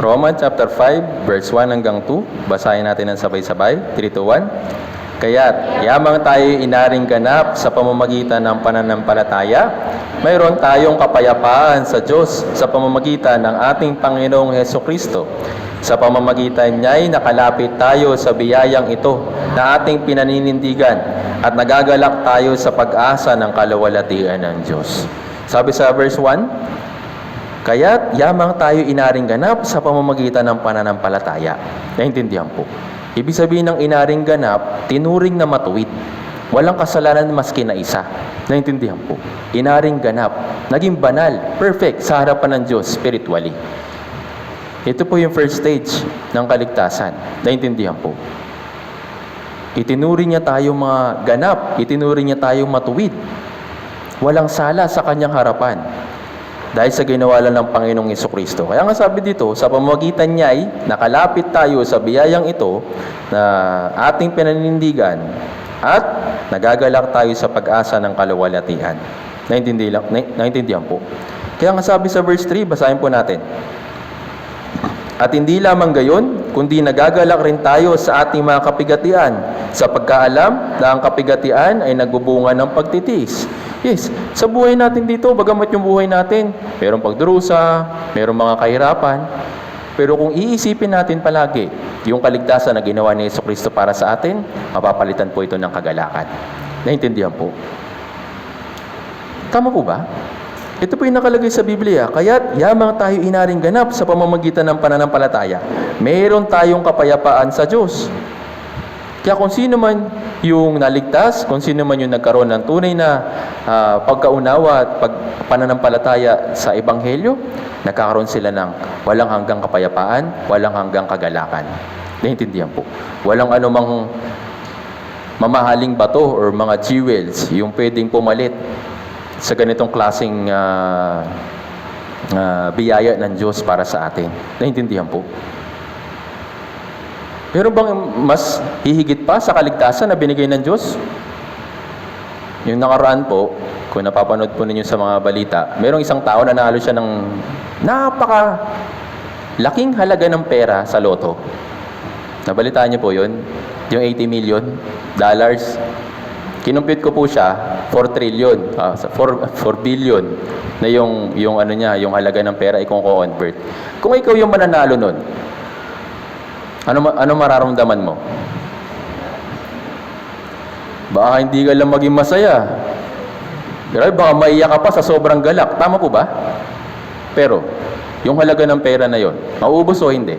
Roma chapter 5 verse 1 hanggang 2. Basahin natin ng sabay-sabay. 3, 2, 1. Kaya't yamang tayo inaring ganap sa pamamagitan ng pananampalataya, mayroon tayong kapayapaan sa Diyos sa pamamagitan ng ating Panginoong Hesukristo. Sa pamamagitan niya'y nakalapit tayo sa biyayang ito na ating pinaninindigan, at nagagalak tayo sa pag-asa ng kalawalatian ng Diyos. Sabi sa verse 1, kaya't yamang tayo inaring ganap sa pamamagitan ng pananampalataya. Naintindihan po. Ibig sabihin ng inaring ganap, tinuring na matuwid. Walang kasalanan maski na isa. Naintindihan po. Inaring ganap, naging banal, perfect sa harapan ng Diyos spiritually. Ito po yung first stage ng kaligtasan. Naintindihan po. Itinuring niya tayo mga ganap, itinuring niya tayo matuwid. Walang sala sa kanyang harapan. Dahil sa ginawa lang ng Panginoong Hesukristo. Kaya nga sabi dito, sa pamamagitan niya ay nakalapit tayo sa biyayang ito na ating pinanindigan, at nagagalak tayo sa pag-asa ng kalawalatian. Naintindihan po. Kaya nga sabi sa verse 3, basahin po natin. At hindi lamang gayon, kundi nagagalak rin tayo sa ating mga kapigatian, sa pagkaalam na ang kapigatian ay nagbubunga ng pagtitiis. Yes, sa buhay natin dito, bagamat yung buhay natin, mayroong pagdurusa, mayroong mga kahirapan, pero kung iisipin natin palagi yung kaligtasan na ginawa ni Hesukristo para sa atin, mapapalitan po ito ng kagalakan. Naintindihan po? Tama po ba? Ito po yung nakalagay sa Biblia. Kaya't yamang tayo inaring ganap sa pamamagitan ng pananampalataya. Mayroon tayong kapayapaan sa Diyos. Kaya kung sino man yung naligtas, kung sino man yung nagkaroon ng tunay na pagkaunawa at pananampalataya sa Ebanghelyo, nagkakaroon sila ng walang hanggang kapayapaan, walang hanggang kagalakan. Naintindihan po. Walang anumang mamahaling bato or mga jewels yung pwedeng pumalit sa ganitong klaseng biyaya ng Diyos para sa atin. Naintindihan po. Pero bang mas hihigit pa sa kaligtasan na binigay ng Diyos? Yung nakaraan po, kung napapanood po ninyo sa mga balita, mayroong isang tao na nanalo siya ng laking halaga ng pera sa loto. Nabalitaan niyo po yun? Yung $80 million. Kinumpute ko po siya, 4 trillion, 4 billion na yung ano niya, yung halaga ng pera i-convert. Kung ikaw yung mananalo nun, ano mararamdaman mo? Baka hindi ka lang maging masaya. Grabe, baka maiyak ka pa sa sobrang galak. Tama po ba? Pero, yung halaga ng pera na yon, mauubos o hindi?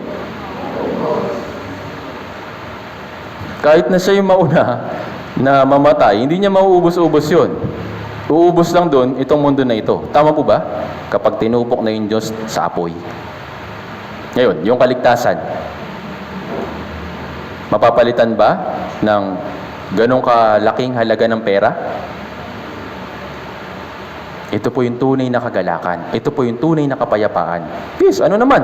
Kahit na siya yung mauna na mamatay, hindi niya mauubos-ubos yun. Uubos lang doon itong mundo na ito. Tama po ba? Kapag tinupok na yung Diyos sa apoy. Ngayon, yung kaligtasan, mapapalitan ba ng ganong kalaking halaga ng pera? Ito po yung tunay na kagalakan. Ito po yung tunay na kapayapaan. Yes, ano naman?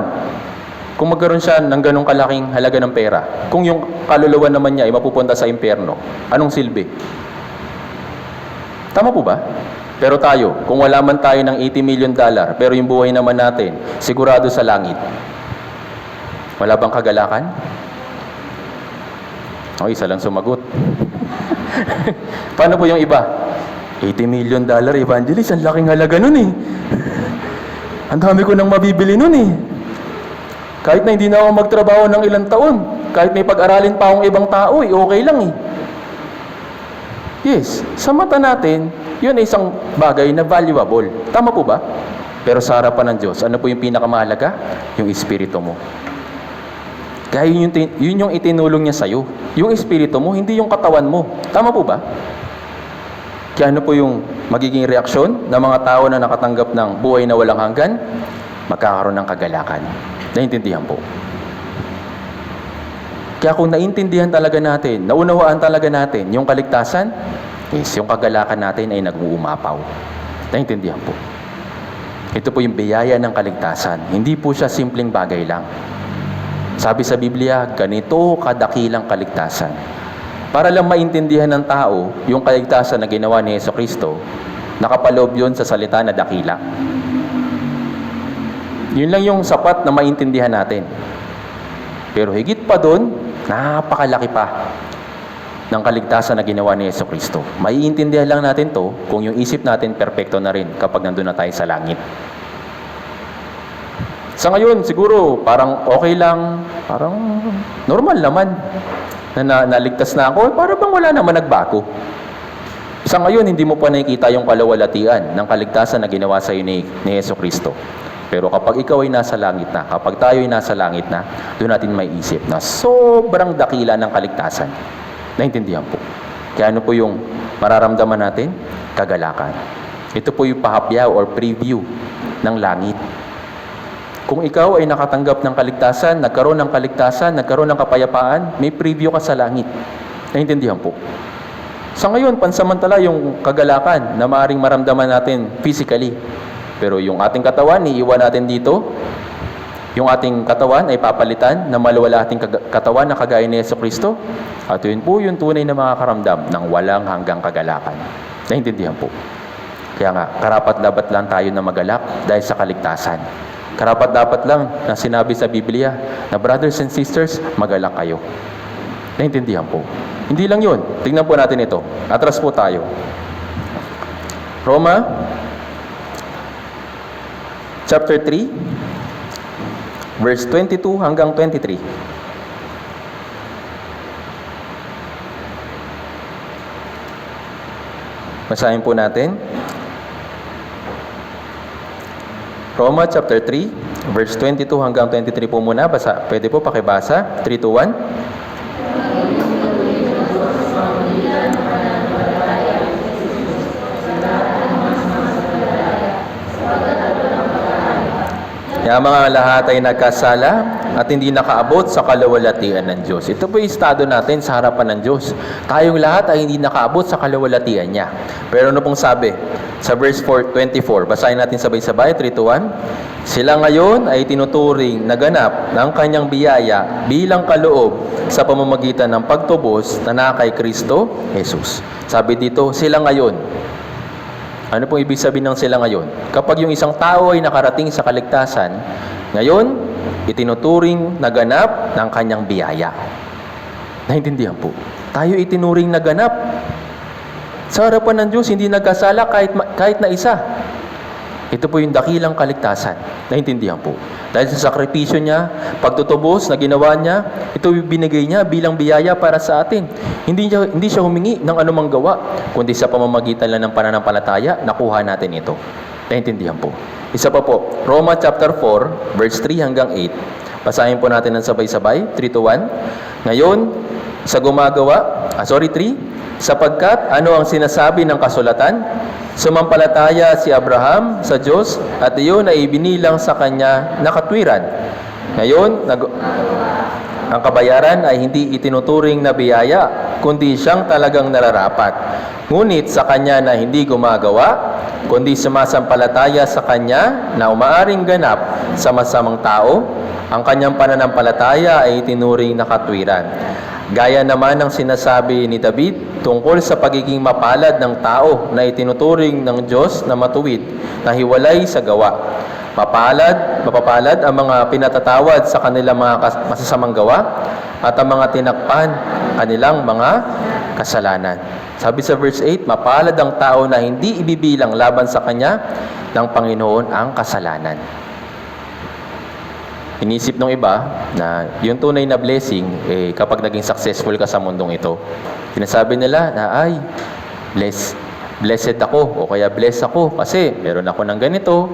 Kung magkaroon siya ng ganong kalaking halaga ng pera, kung yung kaluluwa naman niya ay mapupunta sa impyerno, anong silbi? Tama po ba? Pero tayo, kung wala man tayo ng $80 million, pero yung buhay naman natin, sigurado sa langit, wala bang kagalakan? Okay, isa lang sumagot. Paano po yung iba? $80 million, evangelist, ang laking halaga nun eh. Ang dami ko nang mabibili nun eh. Kahit na hindi na ako magtrabaho ng ilang taon, kahit may pag-aralin pa akong ibang tao, okay lang eh. Yes, sa mata natin, yun ay isang bagay na valuable. Tama po ba? Pero sa harapan ng Diyos, ano po yung pinakamahalaga? Yung espiritu mo. Kaya yun yung itinulong niya sa'yo. Yung espiritu mo, hindi yung katawan mo. Tama po ba? Kaya ano po yung magiging reaksyon ng mga tao na nakatanggap ng buhay na walang hanggan? Magkakaroon ng kagalakan. Naintindihan po. Kaya kung naintindihan talaga natin, naunawaan talaga natin yung kaligtasan, yes, yung kagalakan natin ay nag-uumapaw. Naintindihan po. Ito po yung biyaya ng kaligtasan. Hindi po siya simpleng bagay lang. Sabi sa Biblia, ganito kadakilang kaligtasan. Para lang maintindihan ng tao yung kaligtasan na ginawa ni Jesucristo, nakapaloob yun sa salita na dakila. Yun lang yung sapat na maintindihan natin. Pero higit pa doon, napakalaki pa ng kaligtasan na ginawa ni Jesucristo. Maiintindihan lang natin to kung yung isip natin perfecto na rin kapag nandun na tayo sa langit. Sa ngayon, siguro, parang okay lang, parang normal naman na naligtas na ako, para bang wala naman nagbago. Sa ngayon, hindi mo pa nakikita yung kalawalatian ng kaligtasan na ginawa sa iyo ni Jesucristo. Pero kapag ikaw ay nasa langit na, kapag tayo ay nasa langit na, doon natin may isip na sobrang dakila ng kaligtasan. Naintindihan po. Kaya ano po yung mararamdaman natin? Kagalakan. Ito po yung pahapyaw or preview ng langit. Kung ikaw ay nakatanggap ng kaligtasan, nagkaroon ng kaligtasan, nagkaroon ng kapayapaan, may preview ka sa langit. Naintindihan po. Sa ngayon, pansamantala yung kagalakan na maaaring maramdaman natin physically. Pero yung ating katawan, iiwan natin dito. Yung ating katawan ay papalitan na maluwala ating katawan na kagaya ni Jesucristo. At yun po yung tunay na makakaramdam ng walang hanggang kagalakan. Naintindihan po. Kaya nga, karapat-dapat lang tayo na magalak dahil sa kaligtasan. Karapat-dapat lang na sinabi sa Biblia na brothers and sisters, magalak kayo. Naintindihan po. Hindi lang yun. Tingnan po natin ito. Atras po tayo. Roma chapter 3, verse 22 hanggang 23. Basahin po natin. Roma chapter 3, verse 22 hanggang 23 po muna. Pwede po pakibasa. 3, 2, 1. Yung mga lahat ay nagkasala at hindi nakaabot sa kalawalatian ng Diyos. Ito po yung estado natin sa harapan ng Diyos. Tayong lahat ay hindi nakaabot sa kalawalatian niya. Pero ano pong sabi? Sa verse 24, basahin natin sabay-sabay, 3, 2, 1. Sila ngayon ay tinuturing na ganap ng kanyang biyaya bilang kaloob sa pamamagitan ng pagtubos na kay Kristo Jesus. Sabi dito, sila ngayon. Ano pong ibig sabihin ng sila ngayon? Kapag yung isang tao ay nakarating sa kaligtasan, ngayon, itinuturing na ganap ng kanyang biyaya. Naintindihan po. Tayo itinuring na ganap. Sa harapan ng Diyos, hindi nagkasala kahit na isa. Ito po yung dakilang kaligtasan. Naintindihan po. Dahil sa sakripisyo niya, pagtutubos na ginawa niya, ito yung binigay niya bilang biyaya para sa atin. Hindi siya humingi ng anumang gawa, kundi sa pamamagitan lang ng pananampalataya, nakuha natin ito. Naintindihan po. Isa pa po, Roma chapter 4, verse 3 hanggang 8. Basahin po natin ng sabay-sabay, 3 to 1. Ngayon, sa gumagawa, 3, sapagkat ano ang sinasabi ng kasulatan? Sumampalataya si Abraham sa Diyos at iyon ay ibinilang sa kanya na katwiran. Ngayon, ang kabayaran ay hindi itinuturing na biyaya, kundi siyang talagang nararapat. Ngunit sa kanya na hindi gumagawa, kundi sumasampalataya sa kanya na umaaring ganap sa masamang tao, ang kanyang pananampalataya ay itinuring na katwiran. Gaya naman ng sinasabi ni David tungkol sa pagiging mapalad ng tao na itinuturing ng Diyos na matuwid, na hiwalay sa gawa. Mapapalad ang mga pinatatawad sa kanilang mga masasamang gawa at ang mga tinakpan kanilang mga kasalanan. Sabi sa verse 8, mapalad ang tao na hindi ibibilang laban sa kanya ng Panginoon ang kasalanan. Inisip ng iba na yung tunay na blessing, kapag naging successful ka sa mundong ito, sinasabi nila na, ay, blessed ako o kaya blessed ako kasi meron ako ng ganito.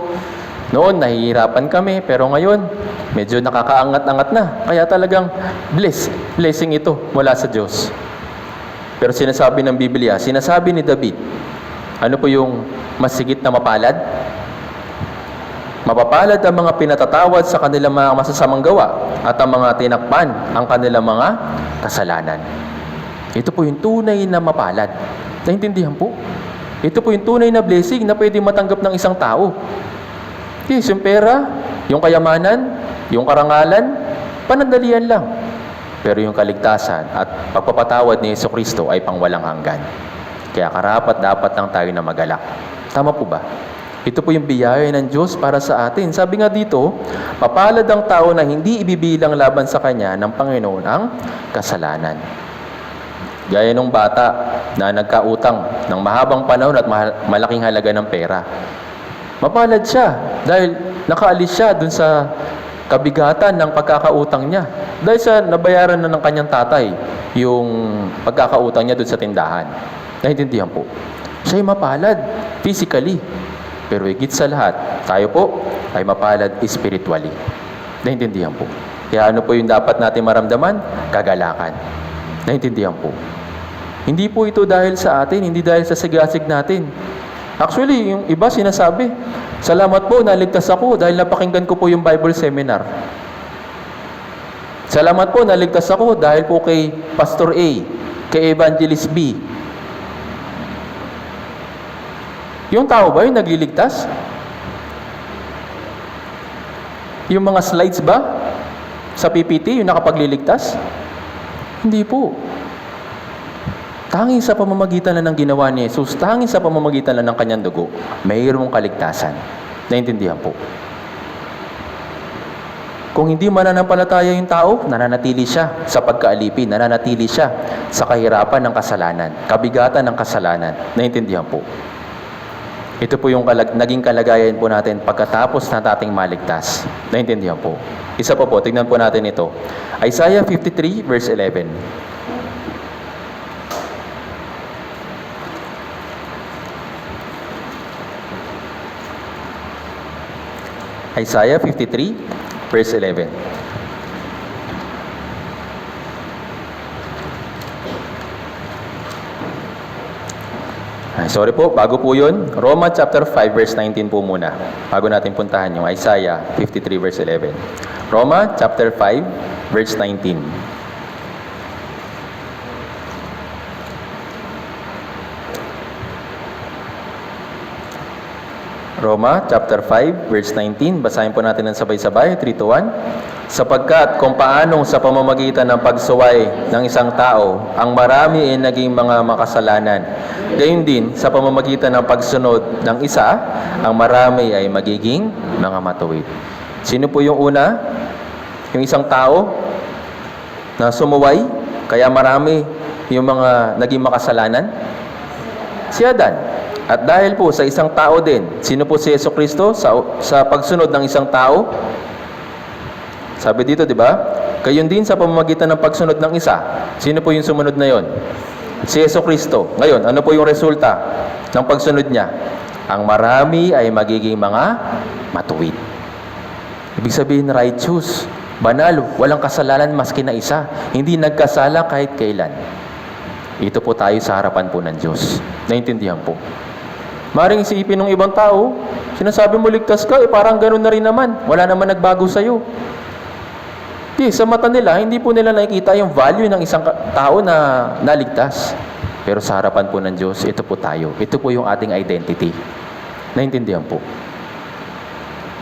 Noon, nahihirapan kami, pero ngayon, medyo nakakaangat-angat na. Kaya talagang blessing ito mula sa Diyos. Pero sinasabi ng Biblia, sinasabi ni David, ano po yung masigit na mapalad? Mapapalad ang mga pinatatawad sa kanilang mga masasamang gawa at ang mga tinakpan ang kanilang mga kasalanan. Ito po yung tunay na mapalad. Naintindihan po? Ito po yung tunay na blessing na pwede matanggap ng isang tao. Yes, yung pera, yung kayamanan, yung karangalan, panandalian lang. Pero yung kaligtasan at pagpapatawad ni Jesucristo ay pangwalang hanggan. Kaya karapat-dapat lang tayo na magalak. Tama po ba? Ito po yung biyaya ng Diyos para sa atin. Sabi nga dito, mapalad ang tao na hindi ibibilang laban sa kanya ng Panginoon ang kasalanan. Gaya nung bata na nagkautang ng mahabang panahon at malaking halaga ng pera. Mapalad siya dahil nakaalis siya dun sa kabigatan ng pagkakautang niya. Dahil sa nabayaran na ng kanyang tatay yung pagkakautang niya dun sa tindahan. Naintindihan po. Siya'y mapalad physically. Pero higit sa lahat, tayo po ay mapalad spiritually. Naintindihan po. Kaya ano po yung dapat natin maramdaman? Kagalakan. Naintindihan po. Hindi po ito dahil sa atin, hindi dahil sa sigasig natin. Actually, yung iba sinasabi, salamat po, naligtas ako dahil napakinggan ko po yung Bible seminar. Salamat po, naligtas ako dahil po kay Pastor A, kay Evangelist B. Yung tao ba yung nagliligtas? Yung mga slides ba sa PPT, yung nakapagliligtas? Hindi po. Tanging sa pamamagitan lang ng ginawa ni Jesus, tanging sa pamamagitan lang ng kanyang dugo, mayroong kaligtasan. Naintindihan po. Kung hindi mananampalataya yung tao, nananatili siya sa pagkaalipin, nananatili siya sa kahirapan ng kasalanan, kabigatan ng kasalanan. Naintindihan po. Ito po yung naging kalagayan po natin pagkatapos na ating maligtas. Naintindihan po. Isa po, tignan po natin ito. Isaiah 53 verse 11. Isaiah 53 verse 11. Sorry po, bago po yun, Romans chapter 5 verse 19 po muna. Bago natin puntahan yung Isaiah 53 verse 11. Romans chapter 5 verse 19. Roma chapter 5 verse 19, basahin po natin ng sabay-sabay, 3 to 1. Sapagkat kung paanong sa pamamagitan ng pagsuway ng isang tao, ang marami ay naging mga makasalanan. Gayon din, sa pamamagitan ng pagsunod ng isa, ang marami ay magiging mga matuwid. Sino po yung una? Yung isang tao na sumuway, kaya marami yung mga naging makasalanan? Si Adan. At dahil po sa isang tao din, sino po si Jesucristo sa pagsunod ng isang tao? Sabi dito, di ba? Gayon din sa pamamagitan ng pagsunod ng isa. Sino po yung sumunod na yon? Si Jesucristo. Ngayon, ano po yung resulta ng pagsunod niya? Ang marami ay magiging mga matuwid. Ibig sabihin, righteous, banal, walang kasalanan maski na isa. Hindi nagkasala kahit kailan. Ito po tayo sa harapan po ng Diyos. Naintindihan po. Maring isipin ng ibang tao, sinasabi mo ligtas ka, parang ganun na rin naman. Wala naman nagbago sa'yo. Sa mata nila, hindi po nila nakikita yung value ng isang tao na naligtas. Pero sa harapan po ng Diyos, ito po tayo. Ito po yung ating identity. Naintindihan po.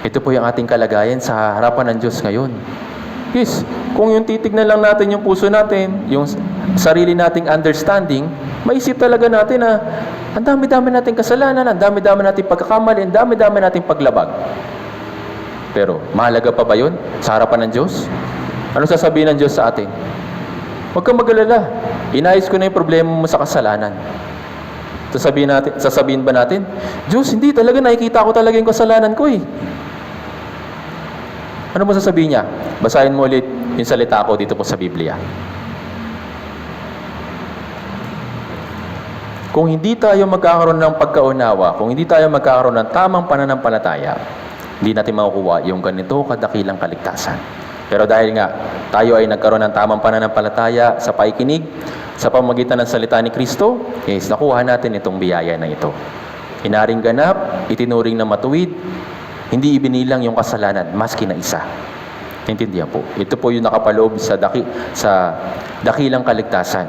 Ito po yung ating kalagayan sa harapan ng Diyos ngayon. Kung yung titignan lang natin yung puso natin, yung sarili nating understanding, maisip talaga natin na ang dami-dami nating kasalanan, ang dami-dami nating pagkakamali, ang dami-dami nating paglabag. Pero, mahalaga pa ba yun sa harapan ng Diyos? Ano sasabihin ng Diyos sa atin? Huwag kang mag-alala. Inayos ko na yung problema mo sa kasalanan. Sasabihin ba natin, Diyos, hindi talaga nakikita ko talaga yung kasalanan ko eh. Ano mo sasabihin niya? Basahin mo ulit yung salita ko dito po sa Biblia. Kung hindi tayo magkakaroon ng pagkaunawa, kung hindi tayo magkakaroon ng tamang pananampalataya, hindi natin makukuha yung ganito kadakilang kaligtasan. Pero dahil nga tayo ay nagkaroon ng tamang pananampalataya sa paikinig, sa pamamagitan ng salita ni Kristo, yes, nakuha natin itong biyaya na ito. Inaring ganap, itinuring na matuwid, hindi ibinilang yung kasalanan, maski na isa. Naintindihan po. Ito po yung nakapaloob sa dakilang kaligtasan.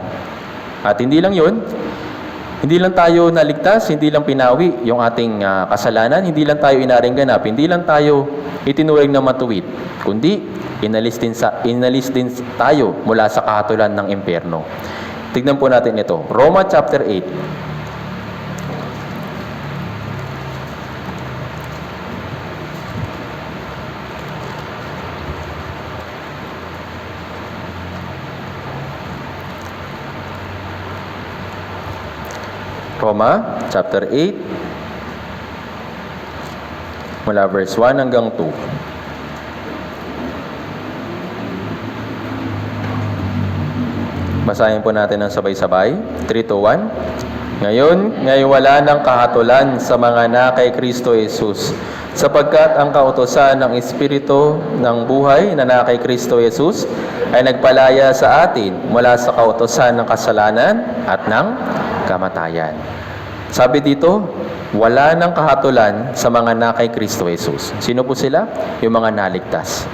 At hindi lang yun, hindi lang tayo naligtas, hindi lang pinawi yung ating kasalanan, hindi lang tayo inaring ganap, hindi lang tayo itinuring na matuwid, kundi inalis din tayo mula sa kahatulan ng impyerno. Tignan po natin ito. Roma chapter 8. Roma chapter 8 mula verse 1 hanggang 2. Basahin po natin ng sabay-sabay. 3, 2, 1. Ngayon wala ng kahatulan sa mga na kay Kristo Jesus, sapagkat ang kautusan ng Espiritu ng buhay na kay Kristo Jesus ay nagpalaya sa atin mula sa kautusan ng kasalanan at ng kamatayan. Sabi dito, wala ng kahatulan sa mga na kay Kristo Jesus. Sino po sila? Yung mga naligtas.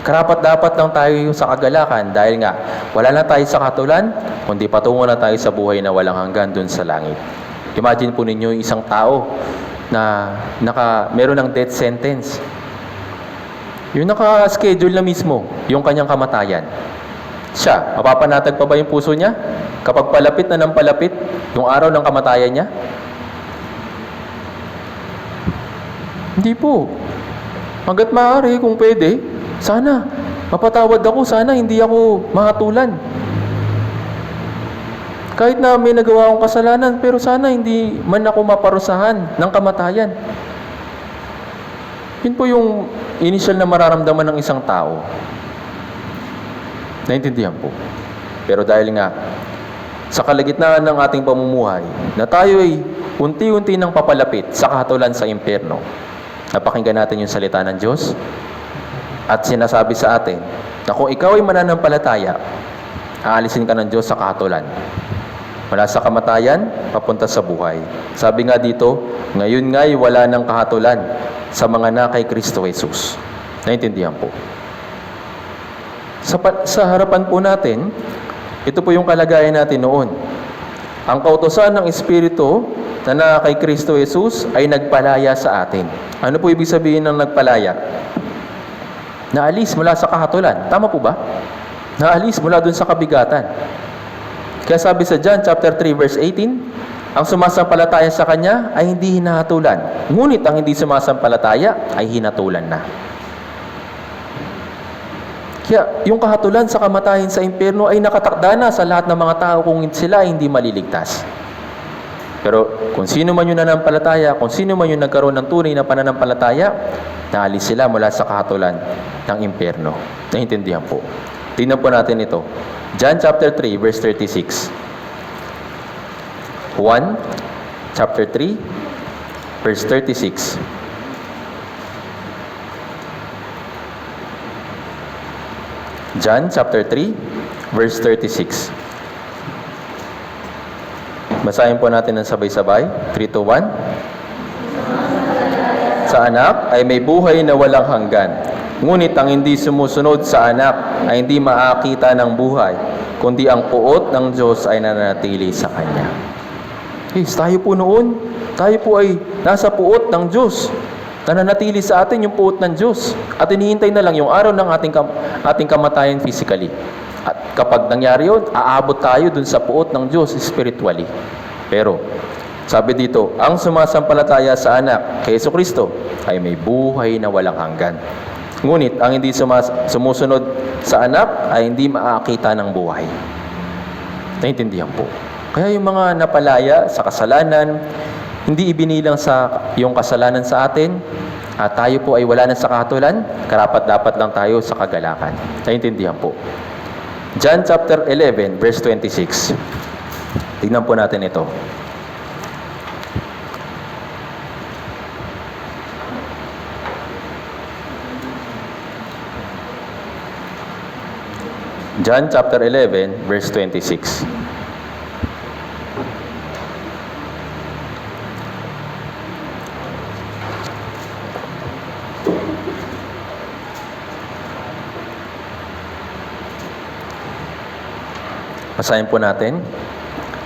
Karapat-dapat lang tayo sa kagalakan dahil nga wala na tayo sa kahatulan, kundi patungo na tayo sa buhay na walang hanggan dun sa langit. Imagine po ninyo yung isang tao na meron ng death sentence. Yung naka-schedule na mismo, yung kanyang kamatayan. Siya, mapapanatag pa ba yung puso niya? Kapag palapit na ng palapit, yung araw ng kamatayan niya? Hindi po. Hanggat maaari, kung pwede, sana, mapatawad ako, sana hindi ako mahatulan. Kahit na may nagawa akong kasalanan, pero sana hindi man ako maparusahan ng kamatayan. Yun po yung initial na mararamdaman ng isang tao. Naintindihan po. Pero dahil nga, sa kalagitnaan ng ating pamumuhay, na tayo ay unti-unti nang papalapit sa kahatulan sa impyerno, napakinggan natin yung salita ng Diyos at sinasabi sa atin na kung ikaw ay mananampalataya, aalisin ka ng Diyos sa kahatulan. Mula sa kamatayan, papunta sa buhay. Sabi nga dito, ngayon nga'y wala ng kahatulan sa mga na kay Kristo Jesus. Naintindihan po. Sa harapan po natin, ito po yung kalagayan natin noon. Ang kautusan ng Espiritu na kay Kristo Jesus ay nagpalaya sa atin. Ano po ibig sabihin ng nagpalaya? Naalis mula sa kahatulan. Tama po ba? Naalis mula dun sa kabigatan. Kaya sabi sa John chapter 3 verse 18, ang sumasampalataya sa Kanya ay hindi hinahatulan. Ngunit ang hindi sumasampalataya ay hinatulan na. Kaya yung kahatulan sa kamatayan sa impyerno ay nakatakda na sa lahat ng mga tao kung sila ay hindi maliligtas. Pero kung sino man yung nanampalataya, kung sino man yung nagkaroon ng tunay na pananampalataya, naalis sila mula sa kahatulan ng impyerno. Naintindihan po. Tingnan po natin ito. John chapter 3 verse 36. 1 chapter 3 verse 36. John chapter 3 verse 36. Basahin po natin ng sabay-sabay. 3, 2, 1. Sa anak ay may buhay na walang hanggan. Ngunit ang hindi sumusunod sa anak ay hindi makakita ng buhay, kundi ang puot ng Diyos ay nananatili sa kanya. Yes, tayo po noon, tayo po ay nasa puot ng Diyos. Nananatili sa atin yung puot ng Diyos. At hinihintay na lang yung araw ng ating kamatayan physically. At kapag nangyari yun, aabot tayo dun sa puot ng Diyos spiritually. Pero, sabi dito, ang sumasampalataya sa anak kay Jesucristo ay may buhay na walang hanggan. Ngunit, ang hindi sumusunod sa anak ay hindi makakita ng buhay. Naintindihan po. Kaya yung mga napalaya sa kasalanan, hindi ibinilang sa yung kasalanan sa atin, At tayo po ay wala na sa kahatulan, karapat-dapat lang tayo sa kagalakan. Naintindihan po. John chapter 11, verse 26. Tignan po natin ito. John chapter 11, verse 26. Basahin po natin.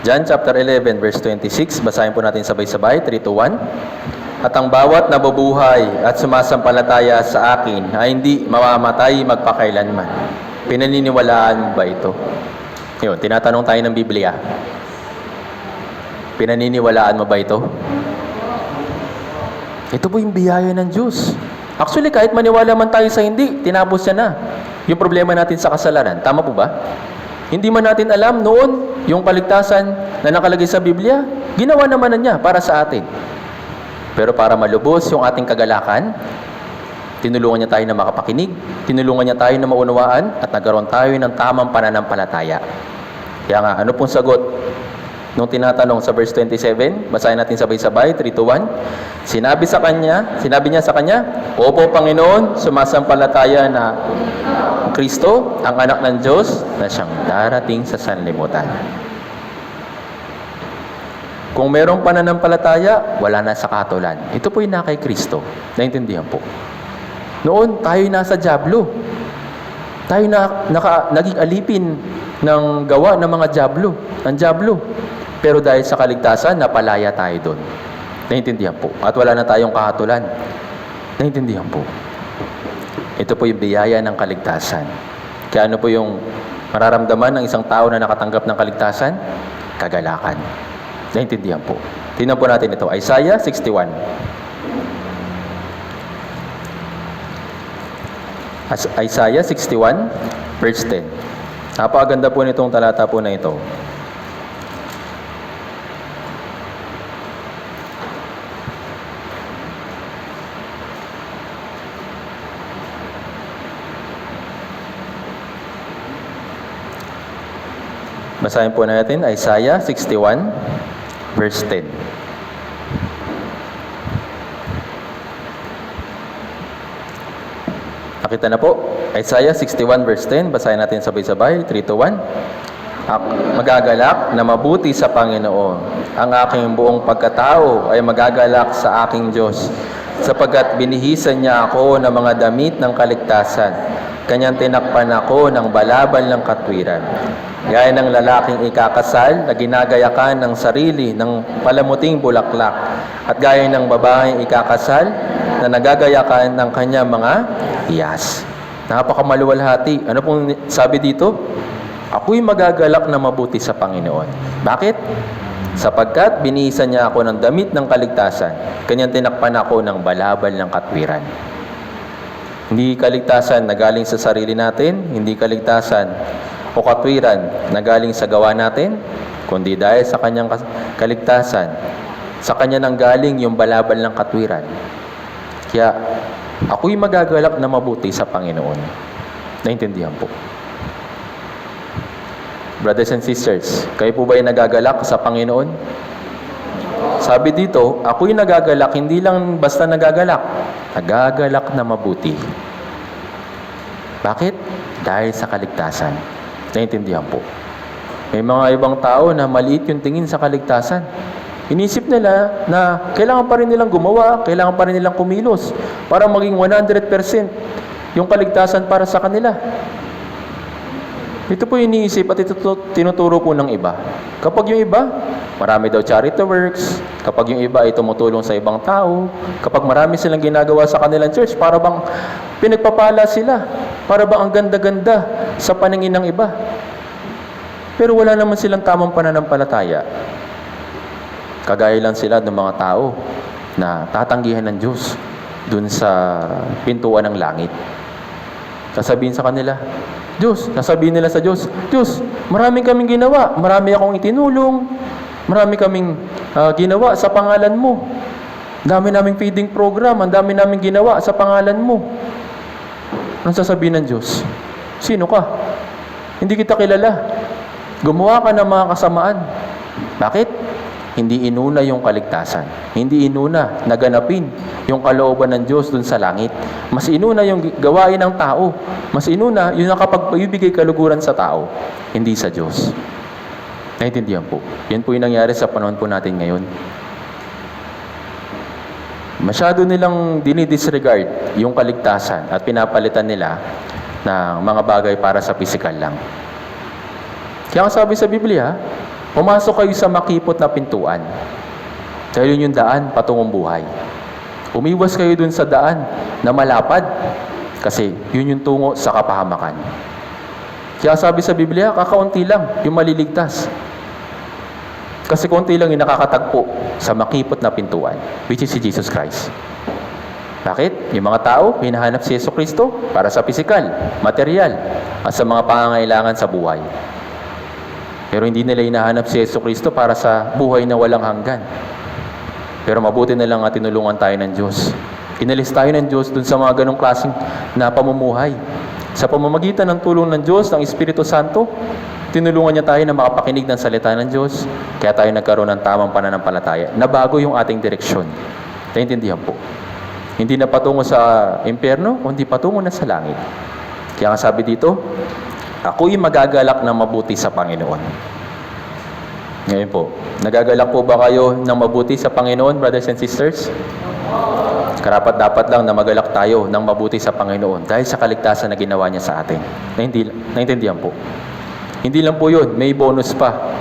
John chapter 11, verse 26. Basahin po natin sabay-sabay, 3 to 1. At ang bawat nabubuhay at sumasampalataya sa akin ay hindi mamamatay magpakailanman. Pinaniniwalaan mo ba ito? Yun, tinatanong tayo ng Biblia. Pinaniniwalaan mo ba ito? Ito po yung biyaya ng Diyos. Actually, kahit maniwala man tayo sa hindi, tinapos siya na. Yung problema natin sa kasalanan. Tama po ba? Hindi man natin alam noon yung kaligtasan na nakalagay sa Biblia, ginawa naman na niya para sa atin. Pero para malubos yung ating kagalakan, tinulungan niya tayo na makapakinig, tinulungan niya tayo na maunawaan, at nagkaroon tayo ng tamang pananampalataya. Kaya nga, ano pong sagot? Nung tinatanong sa verse 27, basahin natin sabay-sabay, 3 to 1. Sinabi niya sa kanya, Opo, Panginoon, sumasampalataya na Kristo, ang anak ng Diyos, na siyang darating sa sanlibutan. Kung mayroong pananampalataya, wala na sa kahatulan. Ito po yung na kay Kristo. Naintindihan po. Noon, tayo nasa dyablo. Tayo naging alipin ng gawa ng mga dyablo. Ng dyablo. Pero dahil sa kaligtasan, napalaya tayo doon. Naintindihan po. At wala na tayong kahatulan. Naintindihan po. Ito po yung biyaya ng kaligtasan. Kaya ano po yung mararamdaman ng isang tao na nakatanggap ng kaligtasan? Kagalakan. Naintindihan po. Tingnan po natin ito. Isaiah 61. Isaiah 61, verse 10. Napakaganda po nitong talata po na ito. Basahin po natin Isaiah 61, verse 10. Nakita na po, Isaiah 61 verse 10, basahin natin sabay-sabay, 3 to 1. Magagalak na mabuti sa Panginoon. Ang aking buong pagkatao ay magagalak sa aking Diyos, sapagkat binihisan niya ako ng mga damit ng kaligtasan. Kanyang tinakpan ako ng balabal ng katwiran. Gaya ng lalaking ikakasal na ginagayakan ng sarili ng palamuting bulaklak, at gaya ng babaeng ikakasal na nagagayakan ng kanyang mga hiyas. Napakamaluwalhati. Ano pong sabi dito? Ako'y magagalak na mabuti sa Panginoon. Bakit? Sapagkat binihisan niya ako ng damit ng kaligtasan, kanyang tinakpan ako ng balabal ng katwiran. Hindi kaligtasan na galing sa sarili natin, hindi kaligtasan o katwiran na galing sa gawa natin, kundi dahil sa kanyang kaligtasan, sa kanya nang galing yung balabal ng katwiran. Kaya, ako'y magagalak na mabuti sa Panginoon. Naintindihan po. Brothers and sisters, kayo po ba ay nagagalak sa Panginoon? Sabi dito, ako'y nagagalak, hindi lang basta nagagalak. Nagagalak na mabuti. Bakit? Dahil sa kaligtasan. Naintindihan po. May mga ibang tao na maliit yung tingin sa kaligtasan. Inisip nila na kailangan pa rin nilang gumawa, kailangan pa rin nilang kumilos para maging 100% yung kaligtasan para sa kanila. Ito po yung iniisip at ito tinuturo po ng iba. Kapag yung iba, marami daw charity works. Kapag yung iba ay tumutulong sa ibang tao. Kapag marami silang ginagawa sa kanilang church, para bang pinagpapala sila. Para bang ang ganda-ganda sa paningin ng iba. Pero wala naman silang tamang pananampalataya. Kagaya lang sila ng mga tao na tatanggihan ng Diyos dun sa pintuan ng langit. Sasabihin sa kanila, Diyos, sasabihin nila sa Diyos, Diyos, marami kaming ginawa, marami akong itinulong, marami kaming ginawa sa pangalan mo. Ang dami naming feeding program, ang dami naming ginawa sa pangalan mo. Anong sasabihin ng Diyos? Sino ka? Hindi kita kilala. Gumawa ka ng mga kasamaan. Bakit? Hindi inuna yung kaligtasan. Hindi inuna naganapin yung kalooban ng Diyos dun sa langit. Mas inuna yung gawain ng tao. Mas inuna yung nakapagbibigay kaluguran sa tao. Hindi sa Diyos. Naintindihan po. Yan po yung nangyari sa panahon po natin ngayon. Masyado nilang dinidisregard yung kaligtasan at pinapalitan nila ng mga bagay para sa pisikal lang. Kaya sabi sa Biblia, pumasok kayo sa makipot na pintuan. Dahil yun yung daan patungong buhay. Umiwas kayo dun sa daan na malapad kasi yun yung tungo sa kapahamakan. Kaya sabi sa Biblia, kakaunti lang yung maliligtas. Kasi konti lang yung nakakatagpo sa makipot na pintuan, which is si Jesus Christ. Bakit? Yung mga tao, hinahanap si Yesu Kristo para sa pisikal, material, at sa mga pangangailangan sa buhay. Pero hindi nila hinahanap si Yesu Kristo para sa buhay na walang hanggan. Pero mabuti na lang at tinulungan tayo ng Diyos. Inalis tayo ng Diyos dun sa mga ganong klaseng na pamumuhay. Sa pamamagitan ng tulong ng Diyos, ng Espiritu Santo, tinulungan niya tayo na makapakinig ng salita ng Diyos, kaya tayo nagkaroon ng tamang pananampalataya. Nabago yung ating direksyon. Naintindihan po. Hindi na patungo sa impyerno, kundi patungo na sa langit. Kaya nga sabi dito, ako'y magagalak ng mabuti sa Panginoon. Ngayon po, nagagalak po ba kayo ng mabuti sa Panginoon, brothers and sisters? Karapat-dapat lang na magalak tayo ng mabuti sa Panginoon dahil sa kaligtasan na ginawa niya sa atin. Naintindihan po. Hindi lang po yun, may bonus pa.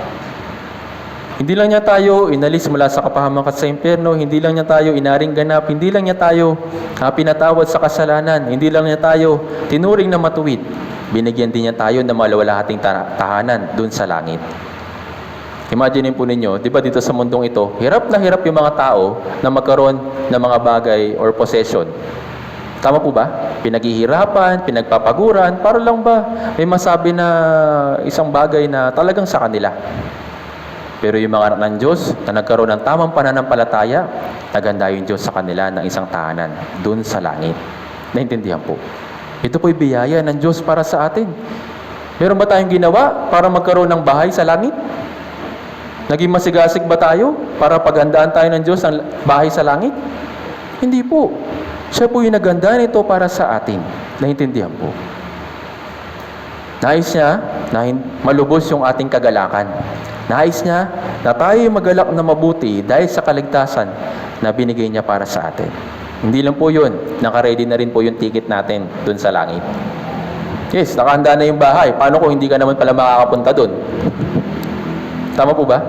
Hindi lang niya tayo inalis mula sa kapahamakan sa impyerno, hindi lang niya tayo inaring ganap, hindi lang niya tayo pinatawad sa kasalanan, hindi lang niya tayo tinuring na matuwid. Binigyan din niya tayo ng malawalahating tahanan dun sa langit. Imagine po ninyo, di ba dito sa mundong ito, hirap na hirap yung mga tao na magkaroon ng mga bagay or possession. Tama po ba? Pinaghihirapan, pinagpapaguran, para lang ba may masabi na isang bagay na talagang sa kanila. Pero yung mga anak ng Diyos na nagkaroon ng tamang pananampalataya, naganda yung Diyos sa kanila ng isang tahanan dun sa langit. Naintindihan po. Ito po'y biyaya ng Diyos para sa atin. Meron ba tayong ginawa para magkaroon ng bahay sa langit? Naging masigasig ba tayo para paghandaan tayo ng Diyos ng bahay sa langit? Hindi po. Siya po yung naganda nito para sa atin. Naintindihan po. Nais niya na malubos yung ating kagalakan. Nais niya na tayo magalak na mabuti dahil sa kaligtasan na binigay niya para sa atin. Hindi lang po yun. Naka-ready na rin po yung ticket natin dun sa langit. Yes, nakahanda na yung bahay. Paano kung hindi ka naman pala makakapunta dun? Tama po ba?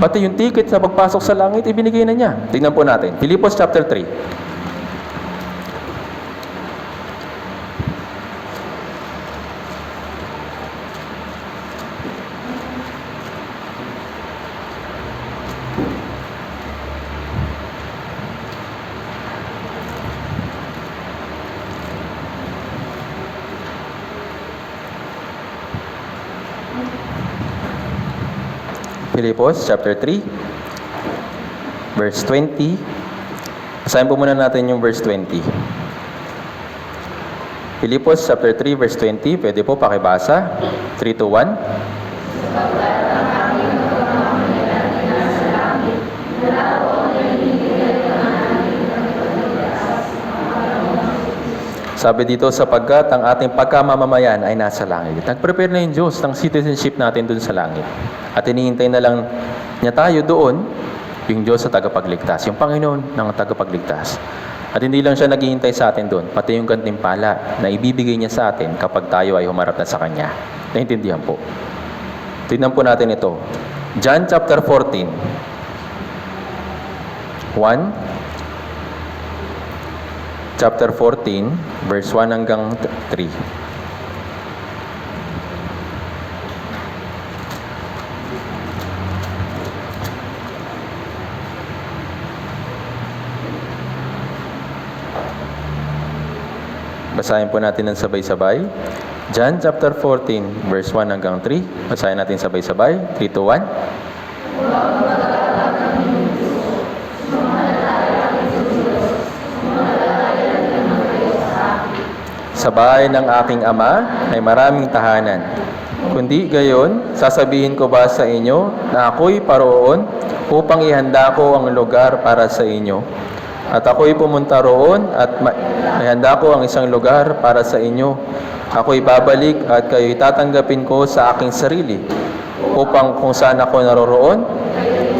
Pati yung ticket sa pagpasok sa langit, ibinigay na niya. Tingnan po natin. Filipos chapter 3. Filipos chapter 3 verse 20. Basahin po muna natin yung verse 20. Filipos chapter 3 verse 20. Pwede po pakibasa. 3 to 1. Sabi dito, sapagkat ang ating pagkamamamayan ay nasa langit. Nag-prepare na yung Diyos ng citizenship natin dun sa langit. At hinihintay na lang niya tayo doon, yung Diyos sa tagapagligtas, yung Panginoon ng tagapagligtas. At hindi lang siya naghihintay sa atin doon, pati yung gantimpala na ibibigay niya sa atin kapag tayo ay humarap na sa Kanya. Naintindihan po. Tingnan po natin ito. John chapter 14. 1. Chapter 14, verse 1 hanggang 3. Basahin po natin ng sabay-sabay. John chapter 14, verse 1 hanggang 3. Basahin natin sabay-sabay. 3 to 1. Sa bahay ng aking ama ay maraming tahanan. Kundi gayon, sasabihin ko ba sa inyo na ako'y paroon upang ihanda ko ang lugar para sa inyo? At ako'y pumunta roon at ihanda ko ang isang lugar para sa inyo. Ako'y babalik at kayo'y tatanggapin ko sa aking sarili, upang kung saan ako naroroon,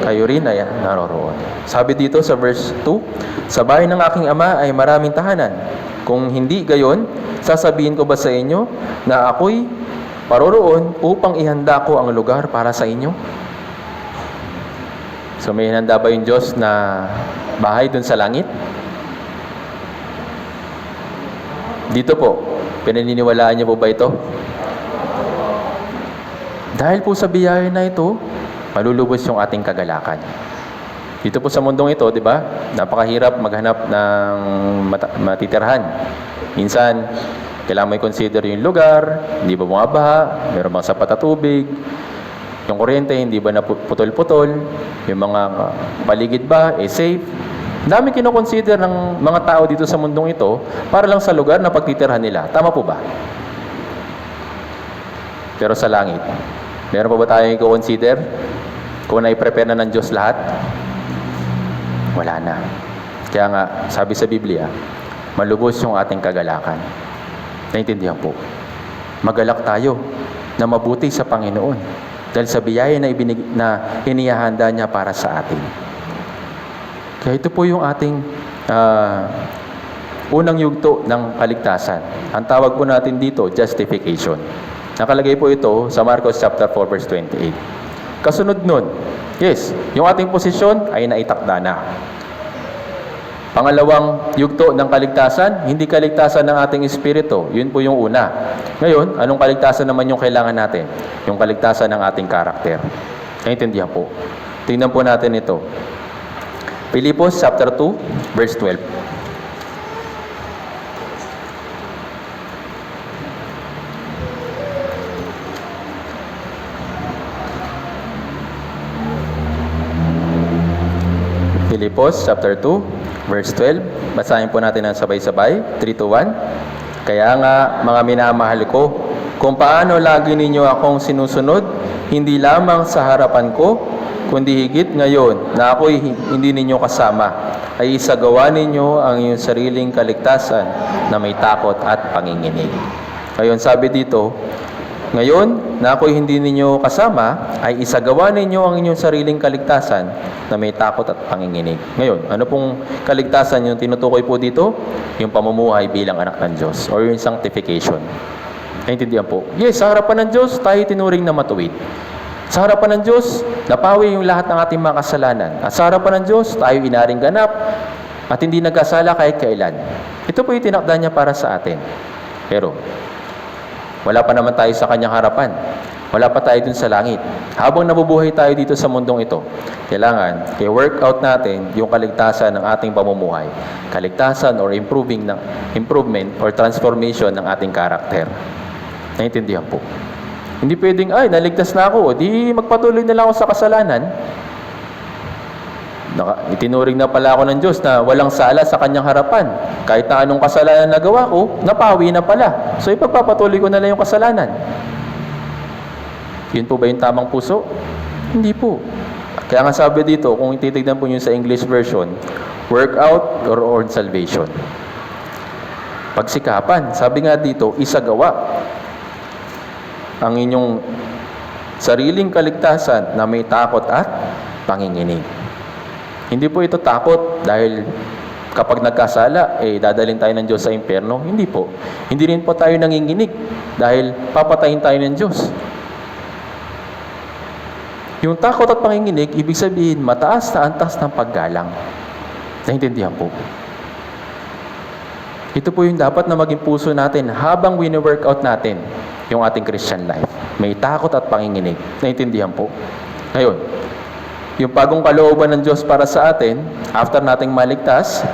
kayo rin ay naroroon. Sabi dito sa verse 2, sa bahay ng aking ama ay maraming tahanan. Kung hindi gayon, sasabihin ko ba sa inyo na ako'y paroroon upang ihanda ko ang lugar para sa inyo? So may hinanda ba yung Diyos na bahay dun sa langit? Dito po, pinaniniwalaan niyo po ba ito? Dahil po sa biyaya na ito, malulubos yung ating kagalakan. Dito po sa mundong ito, di ba? Napakahirap maghanap ng matitirhan. Minsan, kailangan mo i-consider yung lugar, hindi ba bumabaha, meron bang sapat na tubig, yung kuryente, hindi ba naputol-putol, yung mga paligid ba, safe. Dami kinoconsider ng mga tao dito sa mundong ito para lang sa lugar na pagtitirhan nila. Tama po ba? Pero sa langit, meron pa ba tayong i-consider? Kung na-prepare na ng Diyos lahat? Wala na. Kaya nga, sabi sa Biblia, malubos yung ating kagalakan. Naintindihan po. Magalak tayo na mabuti sa Panginoon dahil sa biyaya na inihahanda niya para sa atin. Kaya ito po yung ating unang yugto ng kaligtasan. Ang tawag po natin dito, justification. Nakalagay po ito sa Marcos chapter 4 verse 28. Kasunod nun, yes, yung ating posisyon ay naitakda na. Pangalawang yugto ng kaligtasan, hindi kaligtasan ng ating espiritu. Yun po yung una. Ngayon, anong kaligtasan naman yung kailangan natin? Yung kaligtasan ng ating karakter. Naintindihan po. Tingnan po natin ito. Pilipos chapter 2, verse 12. Pilipos chapter 2, verse 12. Basahin po natin ang sabay-sabay. 3, 2, 1. Kaya nga, mga minamahal ko, kung paano lagi ninyo akong sinusunod, hindi lamang sa harapan ko, kundi higit ngayon na ako'y hindi ninyo kasama, ay isagawa ninyo ang iyong sariling kaligtasan na may takot at panginginig. Ngayon, sabi dito, ngayon na ako'y hindi ninyo kasama, ay isagawa ninyo ang inyong sariling kaligtasan na may takot at panginginig. Ngayon, ano pong kaligtasan yung tinutukoy po dito? Yung pamumuhay bilang anak ng Diyos or yung sanctification. Naintindihan po? Yes, sa harapan ng Diyos, tayo tinuring na matuwid. Sa harapan ng Diyos, napawi yung lahat ng ating mga kasalanan. At sa harapan ng Diyos, tayo inaring ganap at hindi nagkasala kahit kailan. Ito po yung tinakda niya para sa atin. Pero, wala pa naman tayo sa kanyang harapan. Wala pa tayo dun sa langit. Habang nabubuhay tayo dito sa mundong ito, kailangan i-work out natin yung kaligtasan ng ating pamumuhay. Kaligtasan or improvement or transformation ng ating karakter. Naintindihan po. Hindi pwedeng, naligtas na ako, di magpatuloy na lang ako sa kasalanan. Itinuring na pala ako ng Diyos na walang sala sa kanyang harapan. Kahit na anong kasalanan na gawa ko, napawi na pala. So ipagpapatuloy ko na lang yung kasalanan. Yun po ba yung tamang puso? Hindi po. Kaya nga sabi dito, kung ititignan po nyo sa English version, work out or earn salvation. Pagsikapan, sabi nga dito, isagawa ang inyong sariling kaligtasan na may takot at panginginig. Hindi po ito takot dahil kapag nagkasala, dadalhin tayo ng Diyos sa impyerno. Hindi po. Hindi rin po tayo nanginginig dahil papatayin tayo ng Diyos. Yung takot at panginginig, ibig sabihin, mataas na antas ng paggalang. Naintindihan po. Ito po yung dapat na maging puso natin habang wini-workout natin yung ating Christian life. May takot at panginginig. Naintindihan po. Ngayon, yung bagong kalooban ng Diyos para sa atin, after nating maligtas,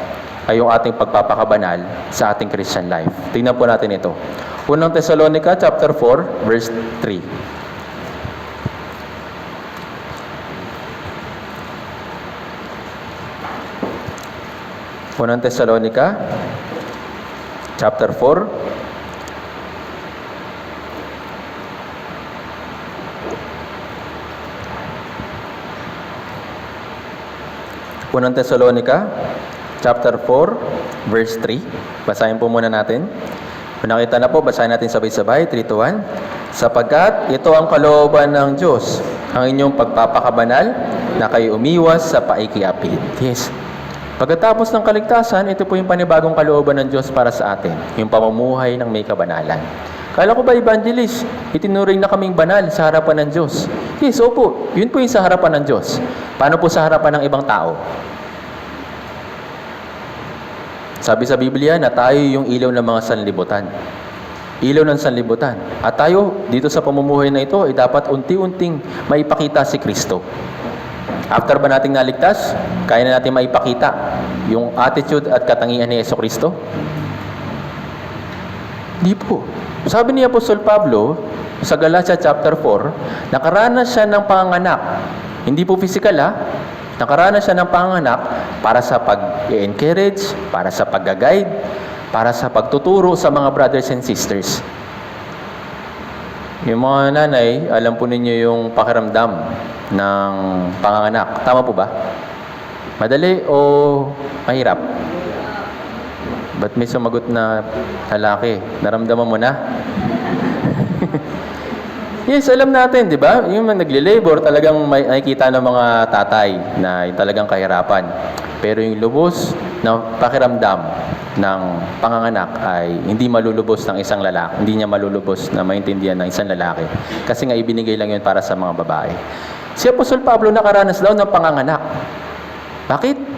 ay yung ating pagpapakabanal sa ating Christian life. Tingnan po natin ito. Unang Thessalonica chapter 4, verse 3. Unang Thessalonica chapter 4, Unang Tesalonica, chapter 4, verse 3. Basahin po muna natin. Kung nakita na po, basahin natin sabay-sabay, 3, 2, 1. Sapagkat ito ang kalooban ng Diyos, ang inyong pagpapakabanal, na kayo umiwas sa paikiapid. Yes. Pagkatapos ng kaligtasan, ito po yung panibagong kalooban ng Diyos para sa atin, yung pamumuhay ng may kabanalan. Kala ko ba, evangelist, itinuring na kaming banal sa harapan ng Diyos? Yes, opo. Yun po yung sa harapan ng Diyos. Paano po sa harapan ng ibang tao? Sabi sa Biblia na tayo yung ilaw ng mga sanlibutan. Ilaw ng sanlibutan. At tayo, dito sa pamumuhay na ito, ay dapat unti-unting maipakita si Kristo. After ba nating naligtas, kaya na natin maipakita yung attitude at katangian ni Jesucristo? Hindi po. Sabi ni Apostol Pablo sa Galatia chapter 4, nakaranas siya ng panganganak. Hindi po physical nakaranas siya ng panganganak para sa pag-encourage, para sa pag-guide, para sa pagtuturo sa mga brothers and sisters. Yung mga nanay, alam po ninyo yung pakiramdam ng panganganak. Tama po ba? Madali o mahirap? Ba't may sumagot na lalaki? Naramdaman mo na? Yes, alam natin, di ba? Yung nagle-labor, talagang may nakikita ng mga tatay na talagang kahirapan. Pero yung lubos na pakiramdam ng panganganak ay hindi malulubos ng isang lalaki. Hindi niya malulubos na maintindihan ng isang lalaki. Kasi nga ibinigay lang yun para sa mga babae. Si Apostol Pablo nakaranas daw ng panganganak. Bakit?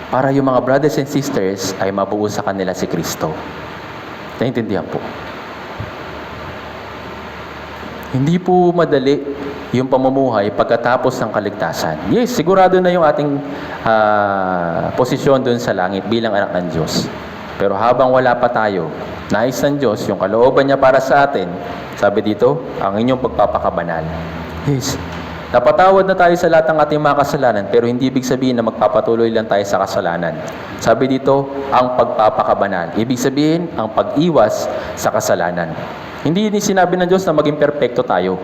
Para yung mga brothers and sisters ay mabuo sa kanila si Kristo. Naintindihan po. Hindi po madali yung pamumuhay pagkatapos ng kaligtasan. Yes, sigurado na yung ating posisyon doon sa langit bilang anak ng Diyos. Pero habang wala pa tayo, nais ng Diyos, yung kalooban niya para sa atin, sabi dito, ang inyong pagpapakabanal. Yes. Napatawad na tayo sa lahat ng ating mga kasalanan, pero hindi ibig sabihin na magpapatuloy lang tayo sa kasalanan. Sabi dito, ang pagpapakabanal. Ibig sabihin, ang pag-iwas sa kasalanan. Hindi sinabi ng Diyos na maging perfecto tayo.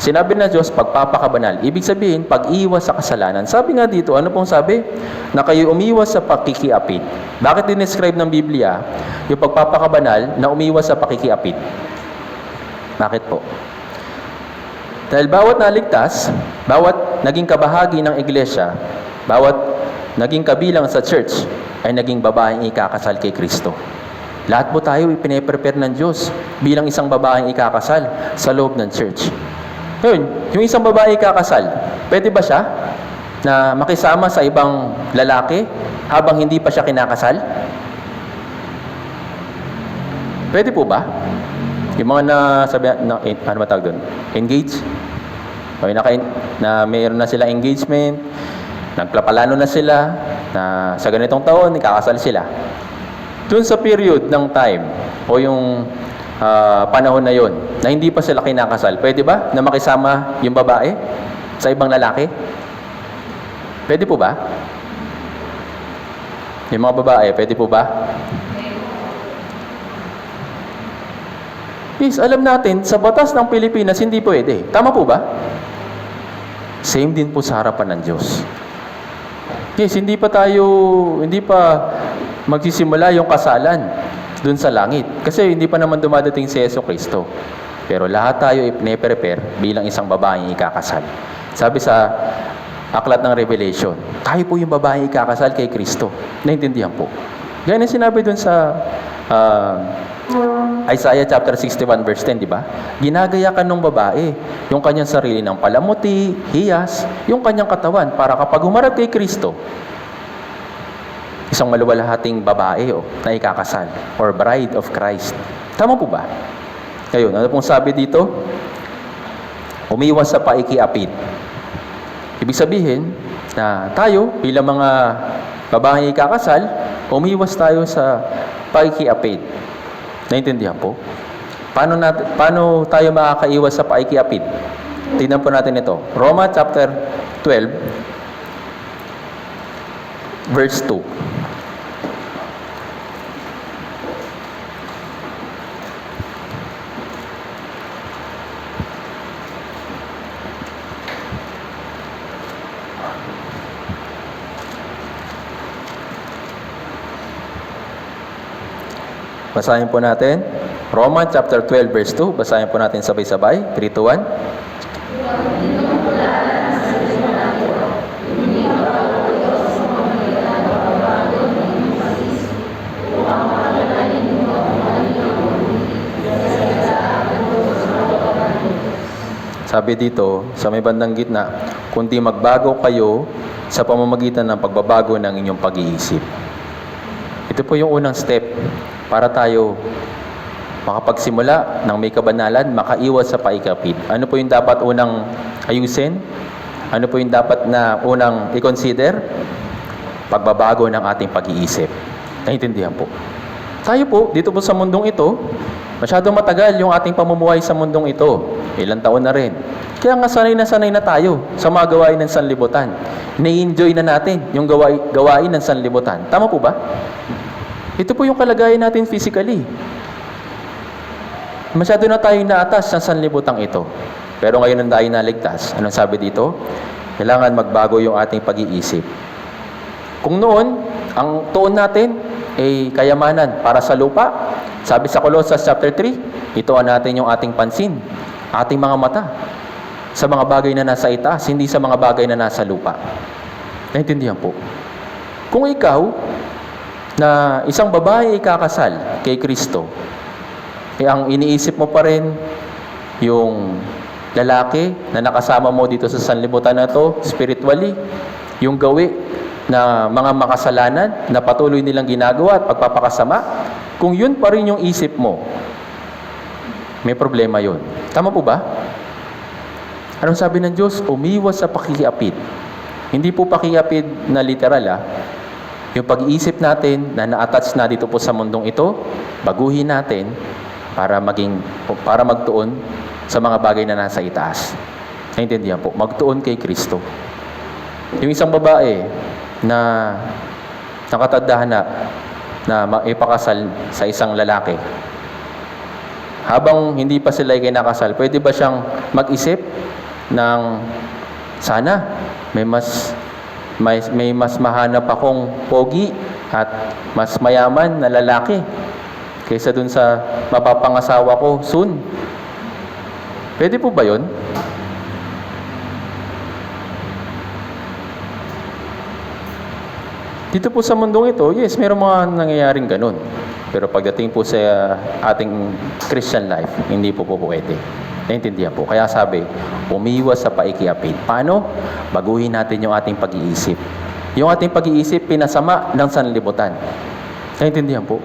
Sinabi ng Diyos, pagpapakabanal. Ibig sabihin, pag-iwas sa kasalanan. Sabi nga dito, ano pong sabi? Na kayo umiwas sa pakikiapid. Bakit dinescribe ng Biblia yung pagpapakabanal na umiwas sa pakikiapid? Bakit po? Dahil bawat naligtas, bawat naging kabahagi ng iglesia, bawat naging kabilang sa church, ay naging babaeng ikakasal kay Kristo. Lahat po tayo ipine-prepare ng Diyos bilang isang babaeng ikakasal sa loob ng church. Ngayon, yung isang babae ikakasal, pwede ba siya na makisama sa ibang lalaki habang hindi pa siya kinakasal? Pwede po ba? Yung mga ano ba tawag doon? Engage? Okay, na mayroon na sila engagement, nagplapalano na sila, na sa ganitong taon, ikakasal sila. Doon sa period ng time, o yung panahon na yon, na hindi pa sila kinakasal, pwede ba na makisama yung babae sa ibang lalaki? Pwede po ba? Yung mga babae, pwede po ba? Yes, alam natin, sa batas ng Pilipinas, hindi pwede. Tama po ba? Same din po sa harapan ng Diyos. Yes, hindi pa magsisimula yung kasalan dun sa langit. Kasi hindi pa naman dumadating si Jesucristo. Pero lahat tayo ipine-prepare bilang isang babaeng ikakasal. Sabi sa aklat ng Revelation, tayo po yung babaeng ikakasal kay Kristo. Naintindihan po. Ganyan sinabi dun sa Isaiah chapter 61 verse 10, di ba? Ginagayakan ng babae yung kanyang sarili ng palamuti, hiyas, yung kanyang katawan para kapag humarap kay Kristo, isang maluwalhating babae na ikakasal or bride of Christ. Tama po ba? Ngayon, ano pong sabi dito? Umiwas sa paikiapid. Ibig sabihin na tayo bilang mga babaeng ikakasal, umiwas tayo sa paikiapid. Naintindihan po? Paano tayo makakaiwas sa paikiapid? Tingnan po natin ito. Roma chapter 12 verse 2. Basahin po natin. Romans chapter 12 verse 2. Basahin po natin sabay-sabay. 3, 2, 1. Sabi dito, sa may bandang gitna, kundi magbago kayo sa pamamagitan ng pagbabago ng inyong pag-iisip. Ito po yung unang step para tayo makapagsimula ng may kabanalan, makaiwas sa paikapit. Ano po yung dapat unang ayusin? Ano po yung dapat na unang i-consider? Pagbabago ng ating pag-iisip. Naintindihan po. Tayo po, dito po sa mundong ito, masyadong matagal yung ating pamumuhay sa mundong ito. Ilang taon na rin. Kaya nga sanay na tayo sa mga gawain ng sanlibutan. Na-enjoy na natin yung gawain ng sanlibutan. Tama po ba? Ito po yung kalagayan natin physically. Masyado na tayong naatas sa sanlibutang ito. Pero ngayon na tayo naligtas. Anong sabi dito? Kailangan magbago yung ating pag-iisip. Kung noon, ang tuon natin ay kayamanan para sa lupa. Sabi sa Colossus chapter 3, ituan natin yung ating pansin, ating mga mata, sa mga bagay na nasa itaas, hindi sa mga bagay na nasa lupa. Naintindihan po. Kung ikaw, na isang babae ikakasal kay Kristo, ang iniisip mo pa rin yung lalaki na nakasama mo dito sa sanlibutan na to, spiritually, yung gawi na mga makasalanan na patuloy nilang ginagawa at pagpapakasama, kung yun pa rin yung isip mo, may problema yun. Tama po ba? Anong sabi ng Diyos? Umiwas sa pakiapid. Hindi po pakiapid na literal, Yung pag-iisip natin na na-attach na dito po sa mundong ito, baguhin natin para magtuon sa mga bagay na nasa itaas. Naintindihan po? Magtuon kay Kristo. Yung isang babae na nakatadhana na ipakasal sa isang lalaki, habang hindi pa sila kinakasal, pwede ba siyang mag-isip ng sana may mas mahanap akong pogi at mas mayaman na lalaki kaysa dun sa mapapangasawa ko soon? Pwede po ba yun? Dito po sa mundong ito, yes, mayroong mga nangyayaring ganun. Pero pagdating po sa ating Christian life, hindi po pwede. Naintindihan po. Kaya sabi, umiwas sa paikiapid. Paano? Baguhin natin yung ating pag-iisip. Yung ating pag-iisip, pinasama ng sanlibutan. Naintindihan po.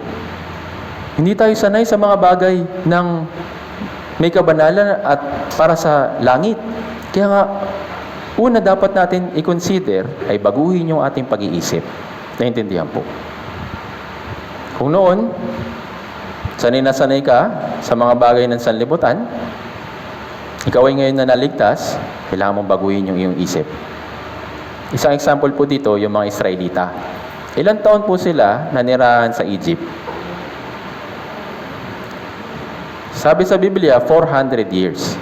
Hindi tayo sanay sa mga bagay ng may kabanalan at para sa langit. Kaya nga, una dapat natin i-consider ay baguhin yung ating pag-iisip. Naintindihan po. Kung noon, sanay na sanay ka sa mga bagay ng sanlibutan, ikaw ay ngayon na naligtas, kailangan mong baguhin yung iyong isip. Isang example po dito, yung mga Israelita. Ilang taon po sila nanirahan sa Egypt? Sabi sa Biblia, 400 years.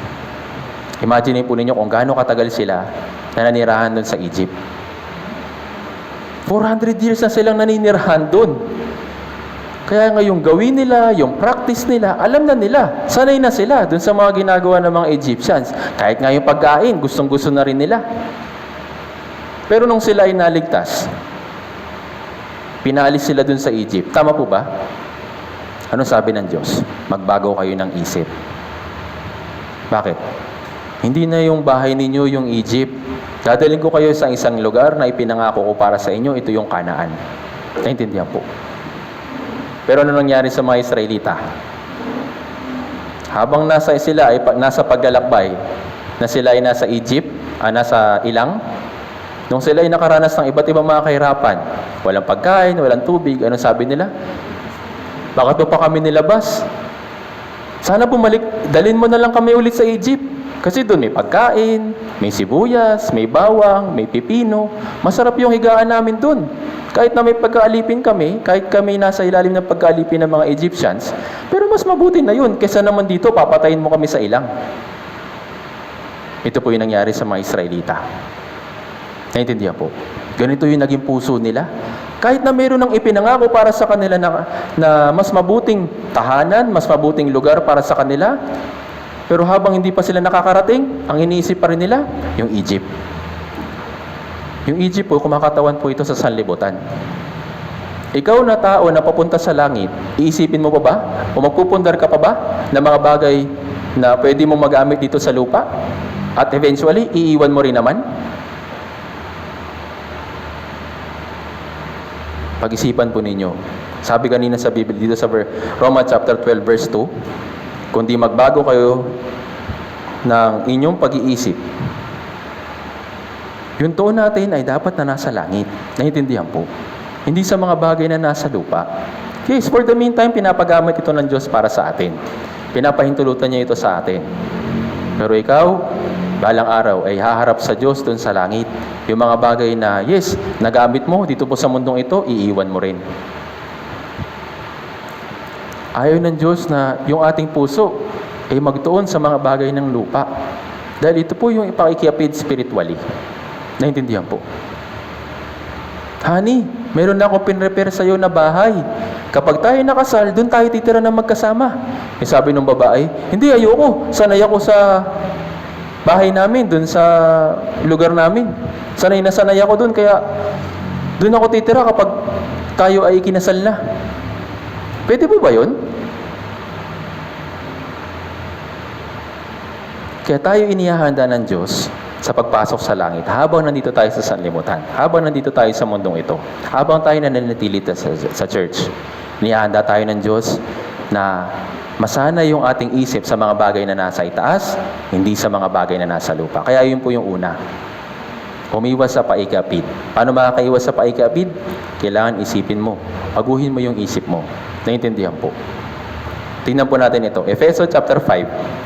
Imagine po ninyo kung gaano katagal sila na nanirahan doon sa Egypt. 400 years na silang naninirahan doon. Kaya nga yung gawin nila, yung practice nila, alam na nila. Sanay na sila doon sa mga ginagawa ng mga Egyptians. Kahit nga yung pagkain, gustong-gusto na rin nila. Pero nung sila ay naligtas, pinalis sila doon sa Egypt. Tama po ba? Anong sabi ng Diyos? Magbago kayo ng isip. Bakit? Hindi na yung bahay ninyo yung Egypt. Dadalhin ko kayo sa isang lugar na ipinangako ko para sa inyo. Ito yung Kanaan. Naintindihan po. Pero ano nangyari sa mga Israelita? Habang nasa paglalakbay, na sila ay nasa Egypt, nasa ilang, nung sila ay nakaranas ng iba't ibang mga kahirapan, walang pagkain, walang tubig, anong sabi nila? Bakit pa kami nilabas? Sana bumalik, dalhin mo na lang kami ulit sa Egypt. Kasi doon may pagkain, may sibuyas, may bawang, may pipino. Masarap yung higaan namin doon. Kahit na may pagkaalipin kami, kahit kami nasa ilalim ng pagkaalipin ng mga Egyptians, pero mas mabuti na yun, kesa naman dito, papatayin mo kami sa ilang. Ito po yung nangyari sa mga Israelita. Naintindihan po. Ganito yung naging puso nila. Kahit na mayroon ng ipinangako para sa kanila na mas mabuting tahanan, mas mabuting lugar para sa kanila, pero habang hindi pa sila nakakarating, ang iniisip pa rin nila, yung Egypt. Yung Egypt po, kumakatawan po ito sa sanlibutan. Ikaw na tao na papunta sa langit, iisipin mo pa ba? O magpupundar ka pa ba ng mga bagay na pwede mo magamit dito sa lupa? At eventually, iiwan mo rin naman? Pag-isipan po ninyo. Sabi kanina sa Biblia dito sa Romans chapter 12 verse 2, kundi magbago kayo ng inyong pag-iisip. Yung tuon natin ay dapat na nasa langit. Naiintindihan po. Hindi sa mga bagay na nasa lupa. Yes, for the meantime, pinapagamit ito ng Diyos para sa atin. Pinapahintulutan niya ito sa atin. Pero ikaw, balang araw ay haharap sa Diyos dun sa langit. Yung mga bagay na, yes, nagamit mo dito po sa mundong ito, iiwan mo rin. Ayaw ng Diyos na yung ating puso ay magtuon sa mga bagay ng lupa. Dahil ito po yung ipakikiapid spiritually. Naintindihan po. Honey, meron na akong pinrepare sa iyo na bahay. Kapag tayo nakasal, doon tayo titira na magkasama. Eh sabi ng babae, hindi, ayoko. Sanay ako sa bahay namin, doon sa lugar namin. Sanay na sanay ako doon, kaya doon ako titira kapag tayo ay ikinasal na. Pwede po ba yun? Kaya tayo inihahanda ng Diyos sa pagpasok sa langit habang nandito tayo sa sanlibutan, habang nandito tayo sa mundong ito, habang tayo nananatili sa church. Inihahanda tayo ng Diyos na masana yung ating isip sa mga bagay na nasa itaas, hindi sa mga bagay na nasa lupa. Kaya yun po yung una. Umiwas sa paikapid. Paano makakaiwas sa paikapid? Kailangan isipin mo. Paguhin mo yung isip mo. Naintindihan po. Tingnan po natin ito. Efeso chapter 5.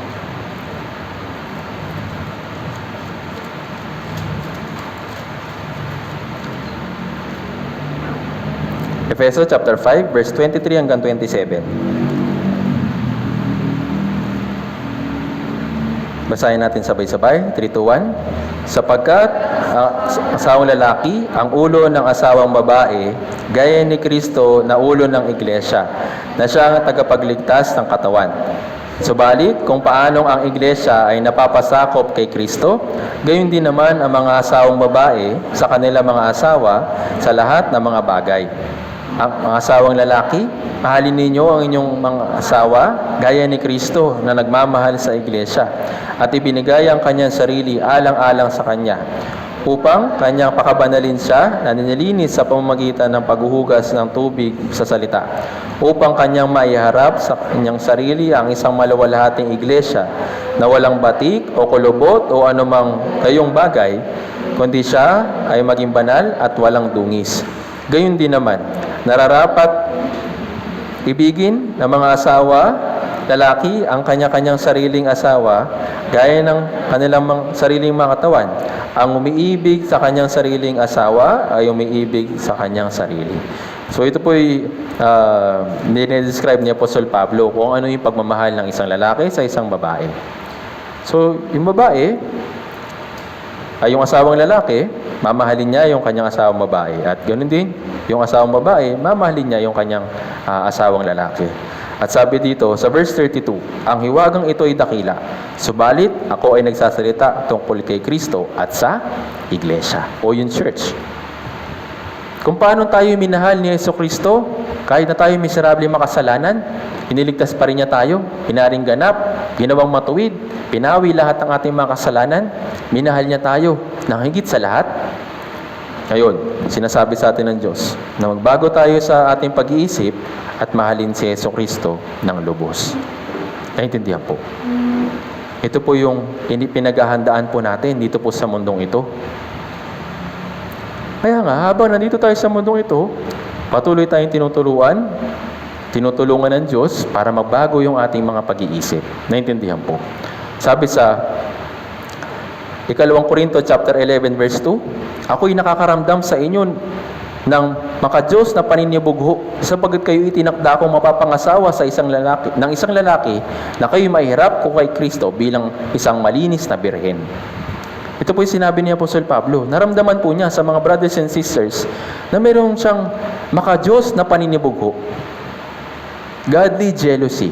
Efeso chapter 5, verse 23 hanggang 27. Basahin natin sabay-sabay. 3, 2, 1. Sapagkat ang asawang lalaki, ang ulo ng asawang babae, gaya ni Kristo na ulo ng iglesia, na siya ang tagapagligtas ng katawan. Subalit, kung paanong ang iglesia ay napapasakop kay Kristo, gayon din naman ang mga asawang babae sa kanila mga asawa sa lahat ng mga bagay. Ang mga asawang lalaki, mahalin ninyo ang inyong mga asawa gaya ni Kristo na nagmamahal sa iglesia at ibinigay ang kanyang sarili alang-alang sa kanya upang kanyang pakabanalin siya na nililinis sa pamamagitan ng paghuhugas ng tubig sa salita upang kanyang maiharap sa kanyang sarili ang isang maluwalhating iglesia na walang batik o kulubot o anumang gayong bagay kundi siya ay maging banal at walang dungis. Gayon din naman, nararapat ibigin ng mga asawa, lalaki, ang kanya-kanyang sariling asawa, gaya ng kanilang sariling mga katawan. Ang umiibig sa kanyang sariling asawa ay umiibig sa kanyang sarili. So ito po ay dinedescribe ni Apostol Pablo kung ano yung pagmamahal ng isang lalaki sa isang babae. So yung babae, ay yung asawang lalaki, mamahalin niya yung kanyang asawang babae. At ganoon din, yung asawang babae, mamahalin niya yung kanyang asawang lalaki. At sabi dito, sa verse 32, ang hiwagang ito ay dakila. Subalit, ako ay nagsasalita tungkol kay Kristo at sa iglesia o yung church. Kung paano tayo minahal ni Jesucristo, kahit na tayo miserable makasalanan, iniligtas pa rin niya tayo, pinaring ganap, ginawang matuwid, pinawi lahat ng ating mga kasalanan, minahal niya tayo ng higit sa lahat. Ngayon, sinasabi sa atin ng Diyos na magbago tayo sa ating pag-iisip at mahalin si Jesucristo ng lubos. Naintindihan po. Ito po yung pinaghahandaan po natin dito po sa mundong ito. Kaya nga, habang nandito tayo sa mundong ito, patuloy tayong tinutulungan ng Diyos para magbago yung ating mga pag-iisip. Naintindihan po. Sabi sa 2 Korinto chapter 11 verse 2, ako'y nakakaramdam sa inyo ng maka-Diyos na paninibugho sapagkat kayo itinakda kong mapapangasawa sa isang lalaki na kayo mahirap ko kay Kristo bilang isang malinis na birhen. Ito po yung sinabi ni Apostol Pablo. Naramdaman po niya sa mga brothers and sisters na mayroon siyang maka-Diyos na paninibugho. Godly jealousy.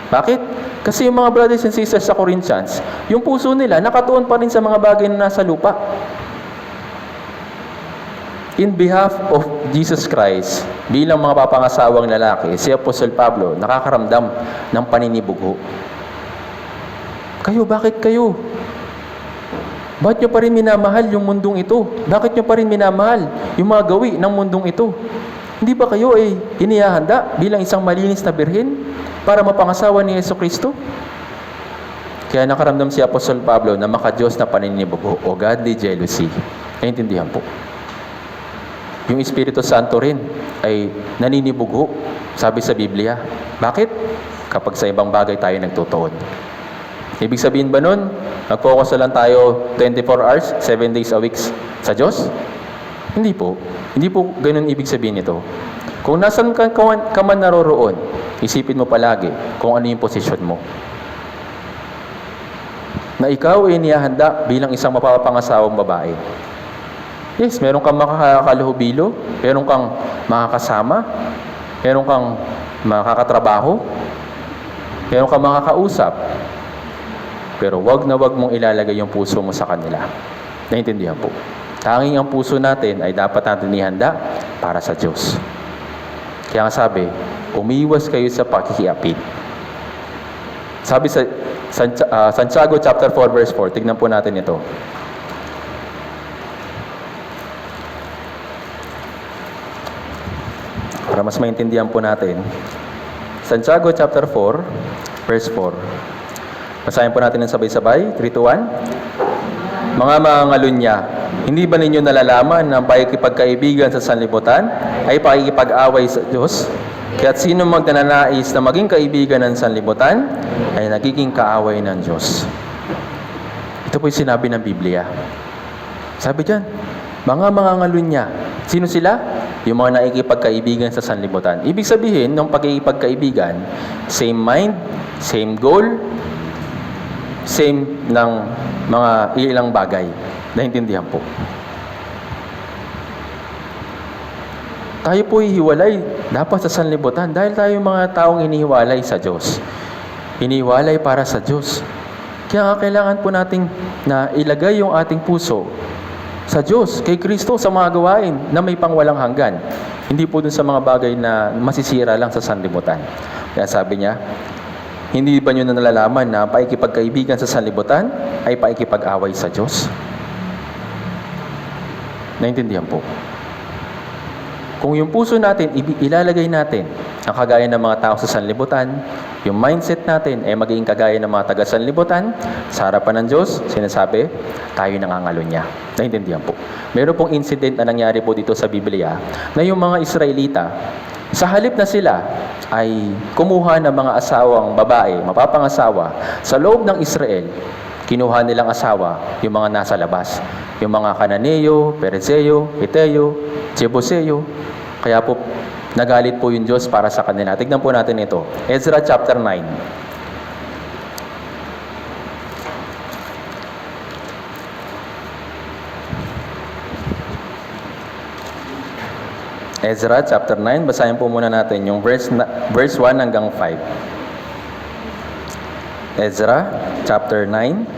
Bakit? Kasi yung mga brothers and sisters sa Corinthians, yung puso nila nakatuon pa rin sa mga bagay na nasa lupa. In behalf of Jesus Christ, bilang mga papangasawang lalaki, si Apostol Pablo nakakaramdam ng paninibugho. Kayo, bakit kayo? Bakit nyo pa rin minamahal yung mundong ito? Bakit nyo pa rin minamahal yung mga gawi ng mundong ito? Hindi ba kayo inihahanda bilang isang malinis na birhen para mapangasawa ni Jesucristo? Kaya nakaramdam si Apostol Pablo na maka-Diyos na paninibugho o godly jealousy. Naintindihan po. Yung Espiritu Santo rin ay naninibugho, sabi sa Biblia. Bakit? Kapag sa ibang bagay tayo nagtutuon. Ibig sabihin ba nun, nag-focus na lang tayo 24 hours, 7 days a week sa Diyos? Hindi po. Hindi po ganun ibig sabihin nito. Kung nasan ka man naroroon, isipin mo palagi kung ano yung posisyon mo. Na ikaw ay niyahanda bilang isang mapapangasawang babae. Yes, meron kang makakaluhubilo, meron kang makakasama, meron kang makakatrabaho, meron kang makakausap. Pero wag na wag mong ilalagay yung puso mo sa kanila. Naintindihan po. Tanging ang puso natin ay dapat natin ihanda para sa Diyos. Kaya nga sabi, umiwas kayo sa pakikiapid. Sabi sa Santiago chapter 4 verse 4, tignan po natin ito. Para mas maintindihan po natin. Santiago chapter 4 verse 4. Basahin po natin ng sabay-sabay. 3, 2, 1. Mga mangalunya, hindi ba ninyo nalalaman na ang pakikipagkaibigan sa sanlibutan ay pakikipag-away sa Diyos? Kaya't sino magnanais na maging kaibigan ng sanlibutan ay nagiging kaaway ng Diyos. Ito po yung sinabi ng Biblia. Sabi dyan, mga mangangalunya. Sino sila? Yung mga nakikipagkaibigan sa sanlibutan. Ibig sabihin, ng pagkikipagkaibigan, same mind, same goal, same ng mga ilang bagay. Naintindihan po. Tayo po hihiwalay dapat sa sanlibutan dahil tayo mga taong inihiwalay sa Diyos. Inihiwalay para sa Diyos. Kaya kailangan po nating na ilagay yung ating puso sa Diyos, kay Kristo, sa mga gawain na may pangwalang hanggan. Hindi po dun sa mga bagay na masisira lang sa sanlibutan. Kaya sabi niya, hindi ba nyo na nalalaman na paikipagkaibigan sa sanlibutan ay paikipag-away sa Diyos? Naintindihan po. Kung yung puso natin, ilalagay natin ang kagaya ng mga tao sa sanlibutan, yung mindset natin ay magiging kagaya ng mga taga-sanlibutan, sa harapan ng Diyos, sinasabi, tayo nangangalunya. Naintindihan po. Meron pong incident na nangyari po dito sa Biblia na yung mga Israelita, sa halip na sila ay kumuha ng mga asawang babae, mapapangasawa, sa loob ng Israel, kinuha nilang asawa yung mga nasa labas. Yung mga Kananeo, Perezeo, Hiteo, Jebuseo. Kaya po, nagalit po yung Diyos para sa kanila. Tignan po natin ito. Ezra chapter 9. Ezra chapter 9, basahin po muna natin yung verse 1 hanggang 5. Ezra chapter 9,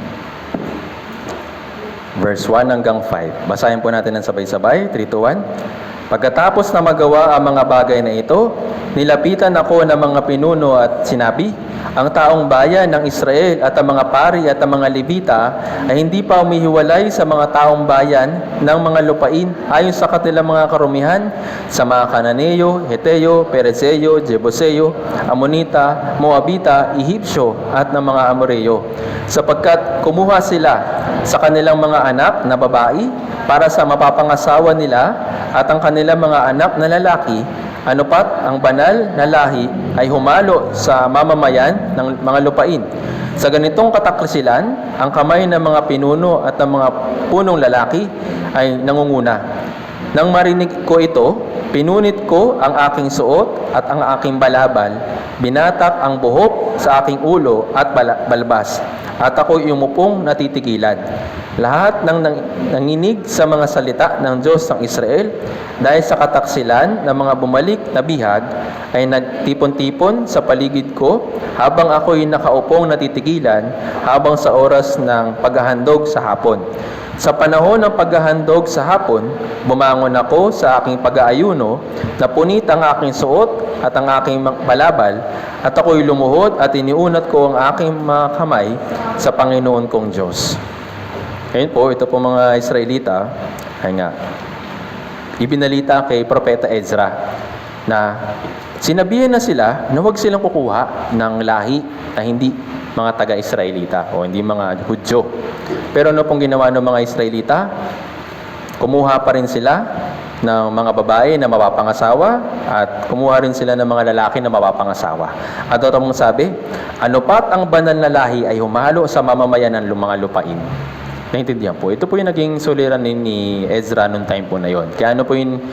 verse 1 hanggang 5. Basahin po natin ng sabay-sabay. 3, 2, 1. Pagkatapos na magawa ang mga bagay na ito, nilapitan ako ng mga pinuno at sinabi, ang taong bayan ng Israel at ang mga pari at ang mga Levita ay hindi pa umihiwalay sa mga taong bayan ng mga lupain ayon sa kanilang mga karumihan sa mga Kananeo, Heteo, Perezeo, Jebuseo, Amonita, Moabita, Ehipsyo at ng mga Amoreo. Sapagkat kumuha sila sa kanilang mga anak na babae para sa mapapangasawa nila at ang kanilang mga anak na lalaki, anupat ang banal na lahi ay humalo sa mamamayan ng mga lupain. Sa ganitong kataklasilan, ang kamay ng mga pinuno at ng mga punong lalaki ay nangunguna. Nang marinig ko ito, pinunit ko ang aking suot at ang aking balabal, binatak ang buhok sa aking ulo at balbas, at ako'y umupong natitigilan. Lahat ng nanginig sa mga salita ng Diyos ng Israel dahil sa kataksilan ng mga bumalik na bihag ay nagtipon-tipon sa paligid ko habang ako'y nakaupong natitigilan habang sa oras ng paghahandog sa hapon. Sa panahon ng paghahandog sa hapon, bumangon ako sa aking pag-aayuno, napunit ang aking suot at ang aking balabal, at ako'y lumuhod at iniunat ko ang aking mga kamay sa Panginoon kong Diyos. Ngayon po, ito po mga Israelita, ay nga, ibinalita kay Propeta Ezra na sinabihan na sila na huwag silang kukuha ng lahi na hindi mga taga-Israelita o hindi mga Hudyo. Pero ano pong ginawa ng mga Israelita? Kumuha pa rin sila ng mga babae na mapapangasawa at kumuha rin sila ng mga lalaki na mapapangasawa. At ito mong sabi, ano pat ang banal na lahi ay humalo sa mamamayan ng mga lupain. Naintindihan po. Ito po yung naging suliran ni Ezra noong time po na yon. Kaya ano po yung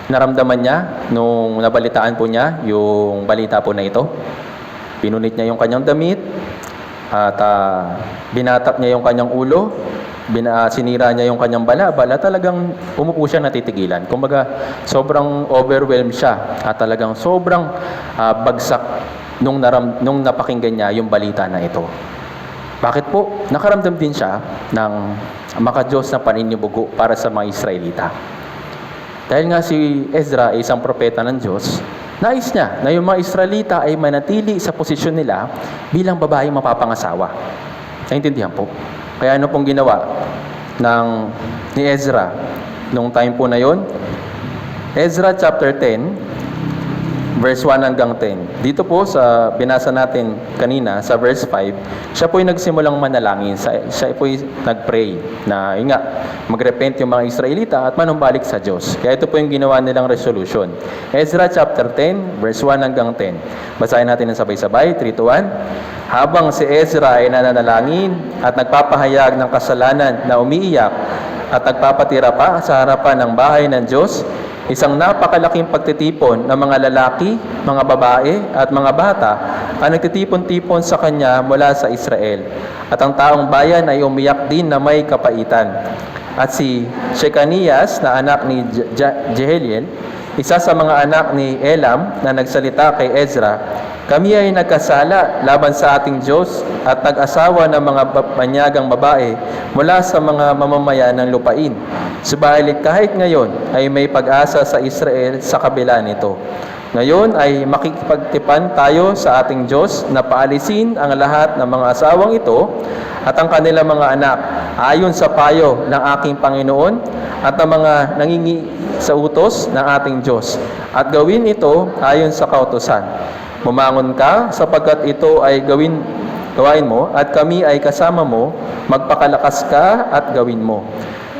naramdaman niya nung nabalitaan po niya yung balita po na ito? Pinunit niya yung kanyang damit at binatap niya yung kanyang ulo, sinira niya yung kanyang balabal at talagang umupo siya natitigilan. Kumbaga, sobrang overwhelmed siya at talagang sobrang bagsak nung napakinggan niya yung balita na ito. Bakit po? Nakaramdam din siya ng makadiyos na paninibugo para sa mga Israelita. Dahil nga si Ezra ay isang propeta ng Diyos, nais niya na yung mga Israelita ay manatili sa posisyon nila bilang babaeng mapapangasawa. Naintindihan po? Kaya ano pong ginawa ni Ezra nung time po na yon? Ezra chapter 10, verse 1 hanggang 10. Dito po sa binasa natin kanina sa verse 5, siya po yung nagsimulang manalangin. Siya po yung nag-pray na magrepent yung mga Israelita at manumbalik sa Diyos. Kaya ito po yung ginawa nilang resolution. Ezra chapter 10, verse 1 hanggang 10. Basahin natin ng sabay-sabay, 3-1. Habang si Ezra ay nananalangin at nagpapahayag ng kasalanan na umiiyak at nagpapatira pa sa harapan ng bahay ng Diyos, isang napakalaking pagtitipon ng mga lalaki, mga babae, at mga bata ang nagtitipon-tipon sa kanya mula sa Israel. At ang taong bayan ay umiyak din na may kapaitan. At si Shekanias na anak ni Jeheliel, isa sa mga anak ni Elam na nagsalita kay Ezra, kami ay nagkasala laban sa ating Diyos at nag-asawa ng mga banyagang babae mula sa mga mamamayan ng lupain. Subalit kahit ngayon ay may pag-asa sa Israel sa kabila nito. Ngayon ay makikipagtipan tayo sa ating Diyos na paalisin ang lahat ng mga asawang ito at ang kanilang mga anak ayon sa payo ng aking Panginoon at ng mga nangingi sa utos ng ating Diyos. At gawin ito ayon sa kautusan. Bumangon ka sapagkat ito ay gawain mo at kami ay kasama mo, magpakalakas ka at gawin mo.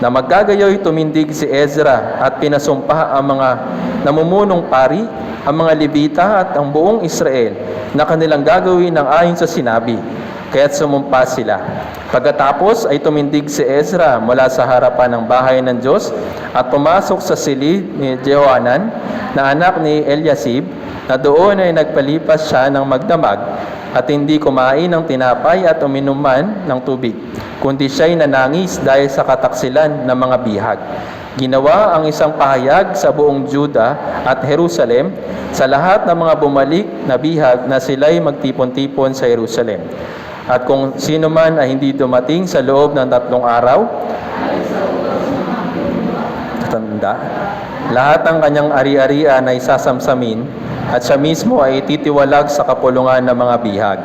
Na maggagayoy tumindig si Ezra at pinasumpa ang mga namumunong pari, ang mga Levita at ang buong Israel na kanilang gagawin ng ayon sa sinabi. Kaya't sumumpa sila. Pagkatapos ay tumindig si Ezra mula sa harapan ng bahay ng Diyos at pumasok sa silid ni Jehohanan na anak ni Eliasib, na doon ay nagpalipas siya ng magdamag at hindi kumain ng tinapay at uminom man ng tubig, kundi siya'y nanangis dahil sa kataksilan ng mga bihag. Ginawa ang isang pahayag sa buong Juda at Jerusalem sa lahat ng mga bumalik na bihag na sila'y magtipon-tipon sa Jerusalem. At kung sino man ay hindi dumating sa loob ng 3 araw, lahat ng kanyang ari-arian ay sasamsamin at siya mismo ay titiwalag sa kapulungan ng mga bihag.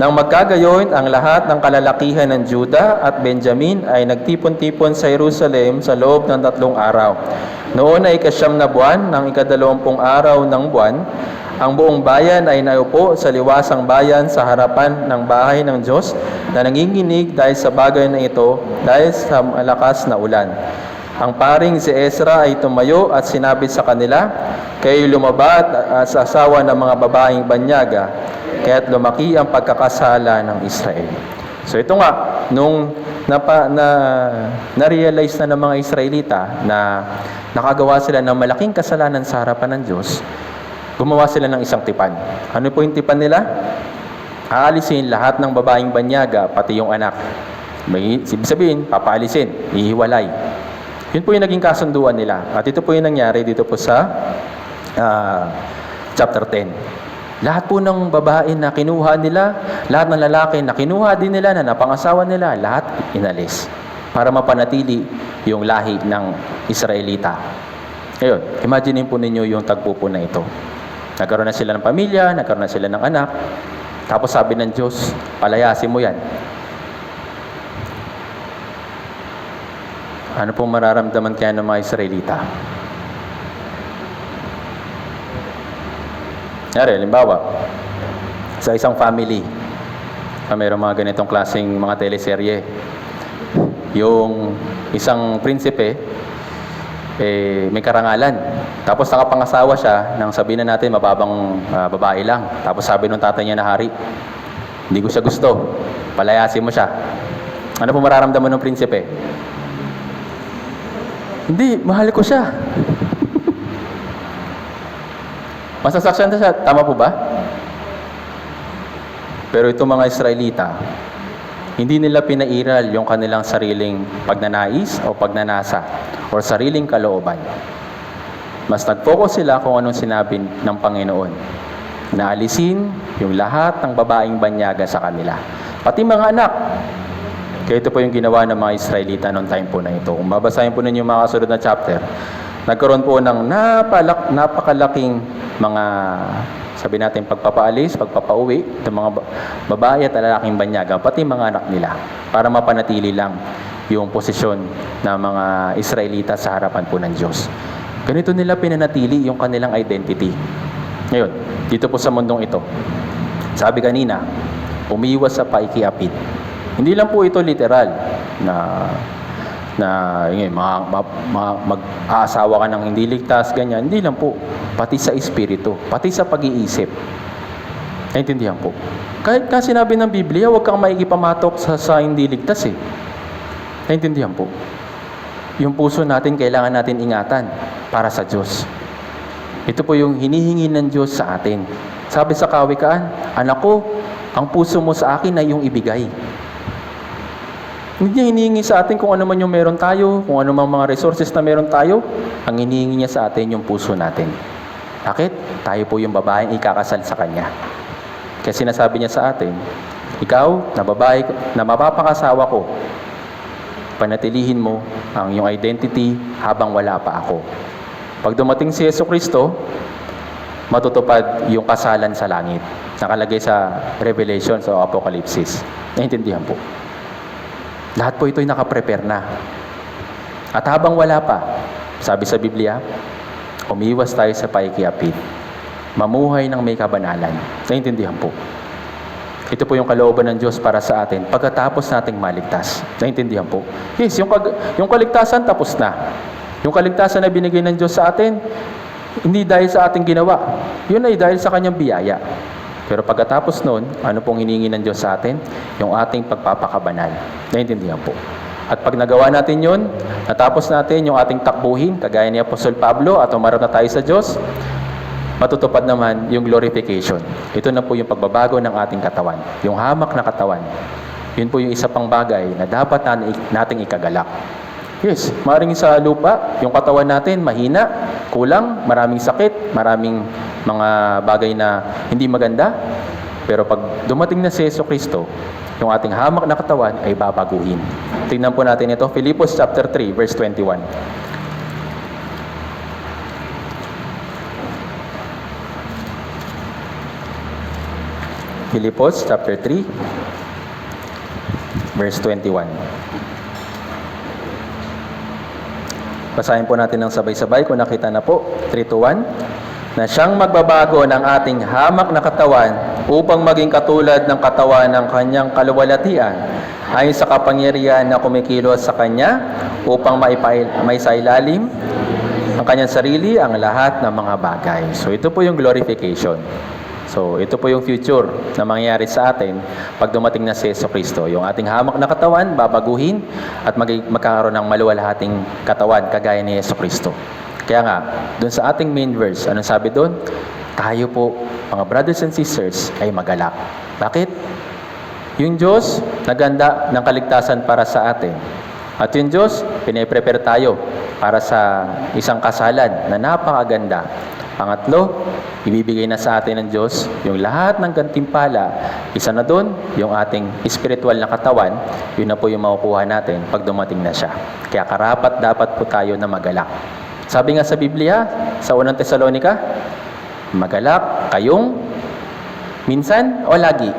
Nang magkagayon, ang lahat ng kalalakihan ng Juda at Benjamin ay nagtipon-tipon sa Jerusalem sa loob ng 3 araw. Noon ay 9 na buwan ng 20 araw ng buwan, ang buong bayan ay naupo sa liwasang bayan sa harapan ng bahay ng Diyos na nanginginig dahil sa bagay na ito dahil sa malakas na ulan. Ang paring si Ezra ay tumayo at sinabi sa kanila, kayo'y lumabat sa asawa ng mga babaeng banyaga, kaya't lumaki ang pagkakasala ng Israel. So ito nga, nung na-realize na ng mga Israelita na nakagawa sila ng malaking kasalanan sa harapan ng Diyos, gumawa sila ng isang tipan. Ano po yung tipan nila? Aalisin lahat ng babaeng banyaga, pati yung anak. Ibig sabihin, papaalisin, ihiwalay. Yun po yung naging kasunduan nila. At ito po yung nangyari dito po sa chapter 10. Lahat po ng babae na kinuha nila, lahat ng lalaki na kinuha din nila, na napangasawa nila, lahat inalis. Para mapanatili yung lahi ng Israelita. Ngayon, imagine po ninyo yung tagpo po na ito. Nagkaroon na sila ng pamilya, nagkaroon na sila ng anak. Tapos sabi ng Diyos, palayasin mo yan. Ano pong mararamdaman kaya ng mga Israelita? Halimbawa, sa isang family, mayroong mga ganitong klaseng mga teleserye. Yung isang prinsipe, may karangalan. Tapos nakapangasawa siya ng sabihin na natin mababang babae lang. Tapos sabi ng tatay niya na hari, hindi ko siya gusto, palayasin mo siya. Ano po mararamdaman ng prinsipe? Hindi, mahal ko siya. Masasaktan siya, tama po ba? Pero itong mga Israelita, hindi nila pinairal yung kanilang sariling pagnanais o pagnanasa o sariling kalooban. Mas nag-focus sila kung anong sinabi ng Panginoon. Naalisin yung lahat ng babaeng banyaga sa kanila. Pati mga anak. Kaya ito po yung ginawa ng mga Israelita noong time po na ito. Kung babasahin po ninyo yung mga kasunod na chapter, nagkaroon po ng napakalaking mga, sabi natin, pagpapaalis, pagpapauwi ng mga babae at lalaking banyaga, pati mga anak nila, para mapanatili lang yung posisyon ng mga Israelita sa harapan po ng Diyos. Ganito nila pinanatili yung kanilang identity. Ngayon, dito po sa mundong ito, sabi kanina, umiwas sa paikiapid. Hindi lang po ito literal na mag-aasawa ka ng hindi ligtas, ganyan. Hindi lang po. Pati sa espiritu, pati sa pag-iisip. Naintindihan po. Kahit ka sinabi ng Biblia, huwag kang maikipamatok sa hindi ligtas eh. Naintindihan po. Yung puso natin, kailangan natin ingatan para sa Diyos. Ito po yung hinihingi ng Diyos sa atin. Sabi sa Kawikaan, anak ko, ang puso mo sa akin ay yung ibigay. Hindi niya hinihingi sa atin kung ano man yung meron tayo, kung ano man mga resources na meron tayo. Ang hinihingi niya sa atin yung puso natin. Bakit? Tayo po yung babaeng ikakasal sa Kanya. Kaya sinasabi niya sa atin, ikaw, na babae, na mapapangasawa ko, panatilihin mo ang iyong identity habang wala pa ako. Pag dumating si Jesucristo, matutupad yung kasalan sa langit. Nakalagay sa Revelation o Apocalypse. Naintindihan po. Lahat po ito'y nakaprepare na. At habang wala pa, sabi sa Biblia, umiwas tayo sa paikiapid. Mamuhay ng may kabanalan. Naintindihan po. Ito po yung kalooban ng Diyos para sa atin pagkatapos nating maligtas. Naintindihan po. Yes, yung kaligtasan tapos na. Yung kaligtasan na binigay ng Diyos sa atin, hindi dahil sa ating ginawa. Yun ay dahil sa Kanyang biyaya. Pero pagkatapos nun, ano pong hiningi ng Diyos sa atin? Yung ating pagpapakabanal. Naintindihan po. At pag nagawa natin yun, natapos natin yung ating takbuhin, kagaya ni Apostol Pablo, at umarap na tayo sa Diyos, matutupad naman yung glorification. Ito na po yung pagbabago ng ating katawan. Yung hamak na katawan. Yun po yung isa pang bagay na dapat nating ikagalak. Yes, maaaring sa lupa, yung katawan natin mahina, kulang, maraming sakit, maraming mga bagay na hindi maganda. Pero pag dumating na si Jesucristo, yung ating hamak na katawan ay babaguhin. Tingnan po natin ito, Filipos chapter 3, verse 21. Filipos chapter 3, verse 21. Basahin po natin ng sabay-sabay kung nakita na po. 3-1. Na siyang magbabago ng ating hamak na katawan upang maging katulad ng katawan ng kanyang kaluwalhatian ay sa kapangyarihan na kumikilos sa kanya upang maisailalim ang kanyang sarili ang lahat ng mga bagay. So ito po yung glorification. So ito po yung future na mangyayari sa atin pag dumating na si Jesucristo. Yung ating hamak na katawan, babaguhin at magkakaroon ng maluwalhating katawan kagaya ni Jesucristo. Kaya nga, dun sa ating main verse, anong sabi dun? Tayo po, mga brothers and sisters, ay magalak. Bakit? Yung Diyos, naganda ng kaligtasan para sa atin. At yung Diyos, piniprepare tayo para sa isang kasalan na napakaganda. Pangatlo, ibibigay na sa atin ng Diyos yung lahat ng gantimpala. Isa na doon, yung ating spiritual na katawan, yun na po yung makukuha natin pag dumating na siya. Kaya karapat dapat po tayo na magalak. Sabi nga sa Biblia, sa unang Tesalonica, magalak kayong minsan o lagi?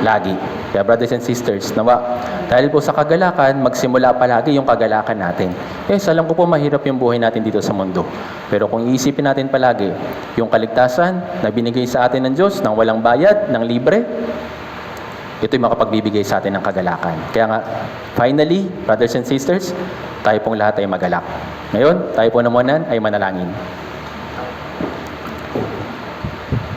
Lagi. Kaya brothers and sisters, nawa, dahil po sa kagalakan, magsimula palagi yung kagalakan natin. Alam ko po mahirap yung buhay natin dito sa mundo. Pero kung iisipin natin palagi, yung kaligtasan na binigay sa atin ng Diyos nang walang bayad, ng libre, ito'y makapagbibigay sa atin ng kagalakan. Kaya nga, finally, brothers and sisters, tayo pong lahat ay magalak. Ngayon, tayo po namunan ay manalangin.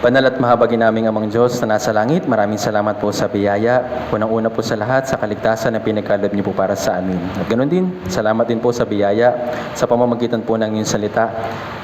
Banal at mahabagin naming Amang Diyos na nasa langit, maraming salamat po sa biyaya. Unang-una po sa lahat sa kaligtasan na pinagkaloob niyo po para sa amin. At ganoon din, salamat din po sa biyaya sa pamamagitan po ng inyong salita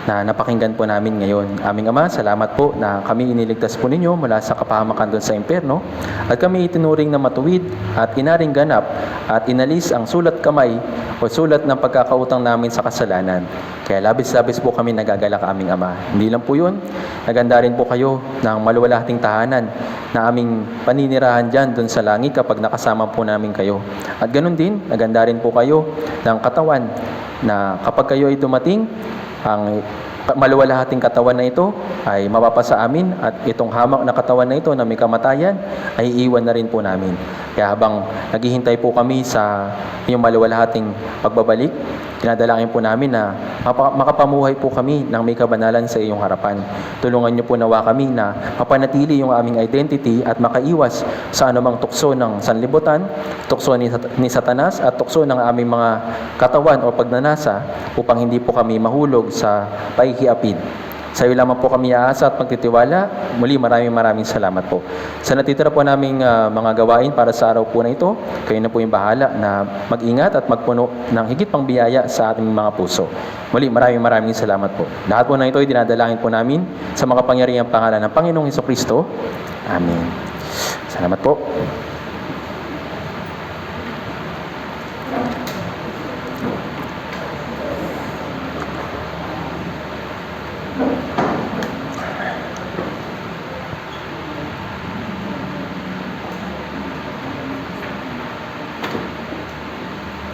na napakinggan po namin ngayon. Aming Ama, salamat po na kami iniligtas po ninyo mula sa kapahamakan doon sa impyerno at kami itinuring na matuwid at inaring ganap at inalis ang sulat kamay o sulat ng pagkakautang namin sa kasalanan. Kaya labis-labis po kami nagagalak aming Ama. Hindi lang po yun, naganda rin po kayo ng maluwalhating tahanan na aming paninirahan dyan doon sa langit kapag nakasama po namin kayo. At ganun din, naganda rin po kayo ng katawan na kapag kayo ay dumating, ang maluwalhating katawan na ito ay mapapasa amin at itong hamak na katawan na ito na may kamatayan ay iiwan na rin po namin. Kaya habang naghihintay po kami sa inyong maluwalhating pagbabalik, dinadalangin po namin na makapamuhay po kami ng may kabanalan sa iyong harapan. Tulungan niyo po nawa kami na mapanatili yung aming identity at makaiwas sa anumang tukso ng sanlibutan, tukso ni Satanas at tukso ng aming mga katawan o pagnanasa upang hindi po kami mahulog sa paikiapid. Sa iyo lamang po kami aasa at pagtitiwala. Muli maraming salamat po. Sa natitira po naming mga gawain para sa araw po na ito, kayo na po yung bahala na mag-ingat at magpuno ng higit pang biyaya sa ating mga puso. Muli maraming salamat po. Lahat po na ito ay dinadalangin po namin sa makapangyarihang pangalan ng Panginoong Hesukristo. Amen. Salamat po.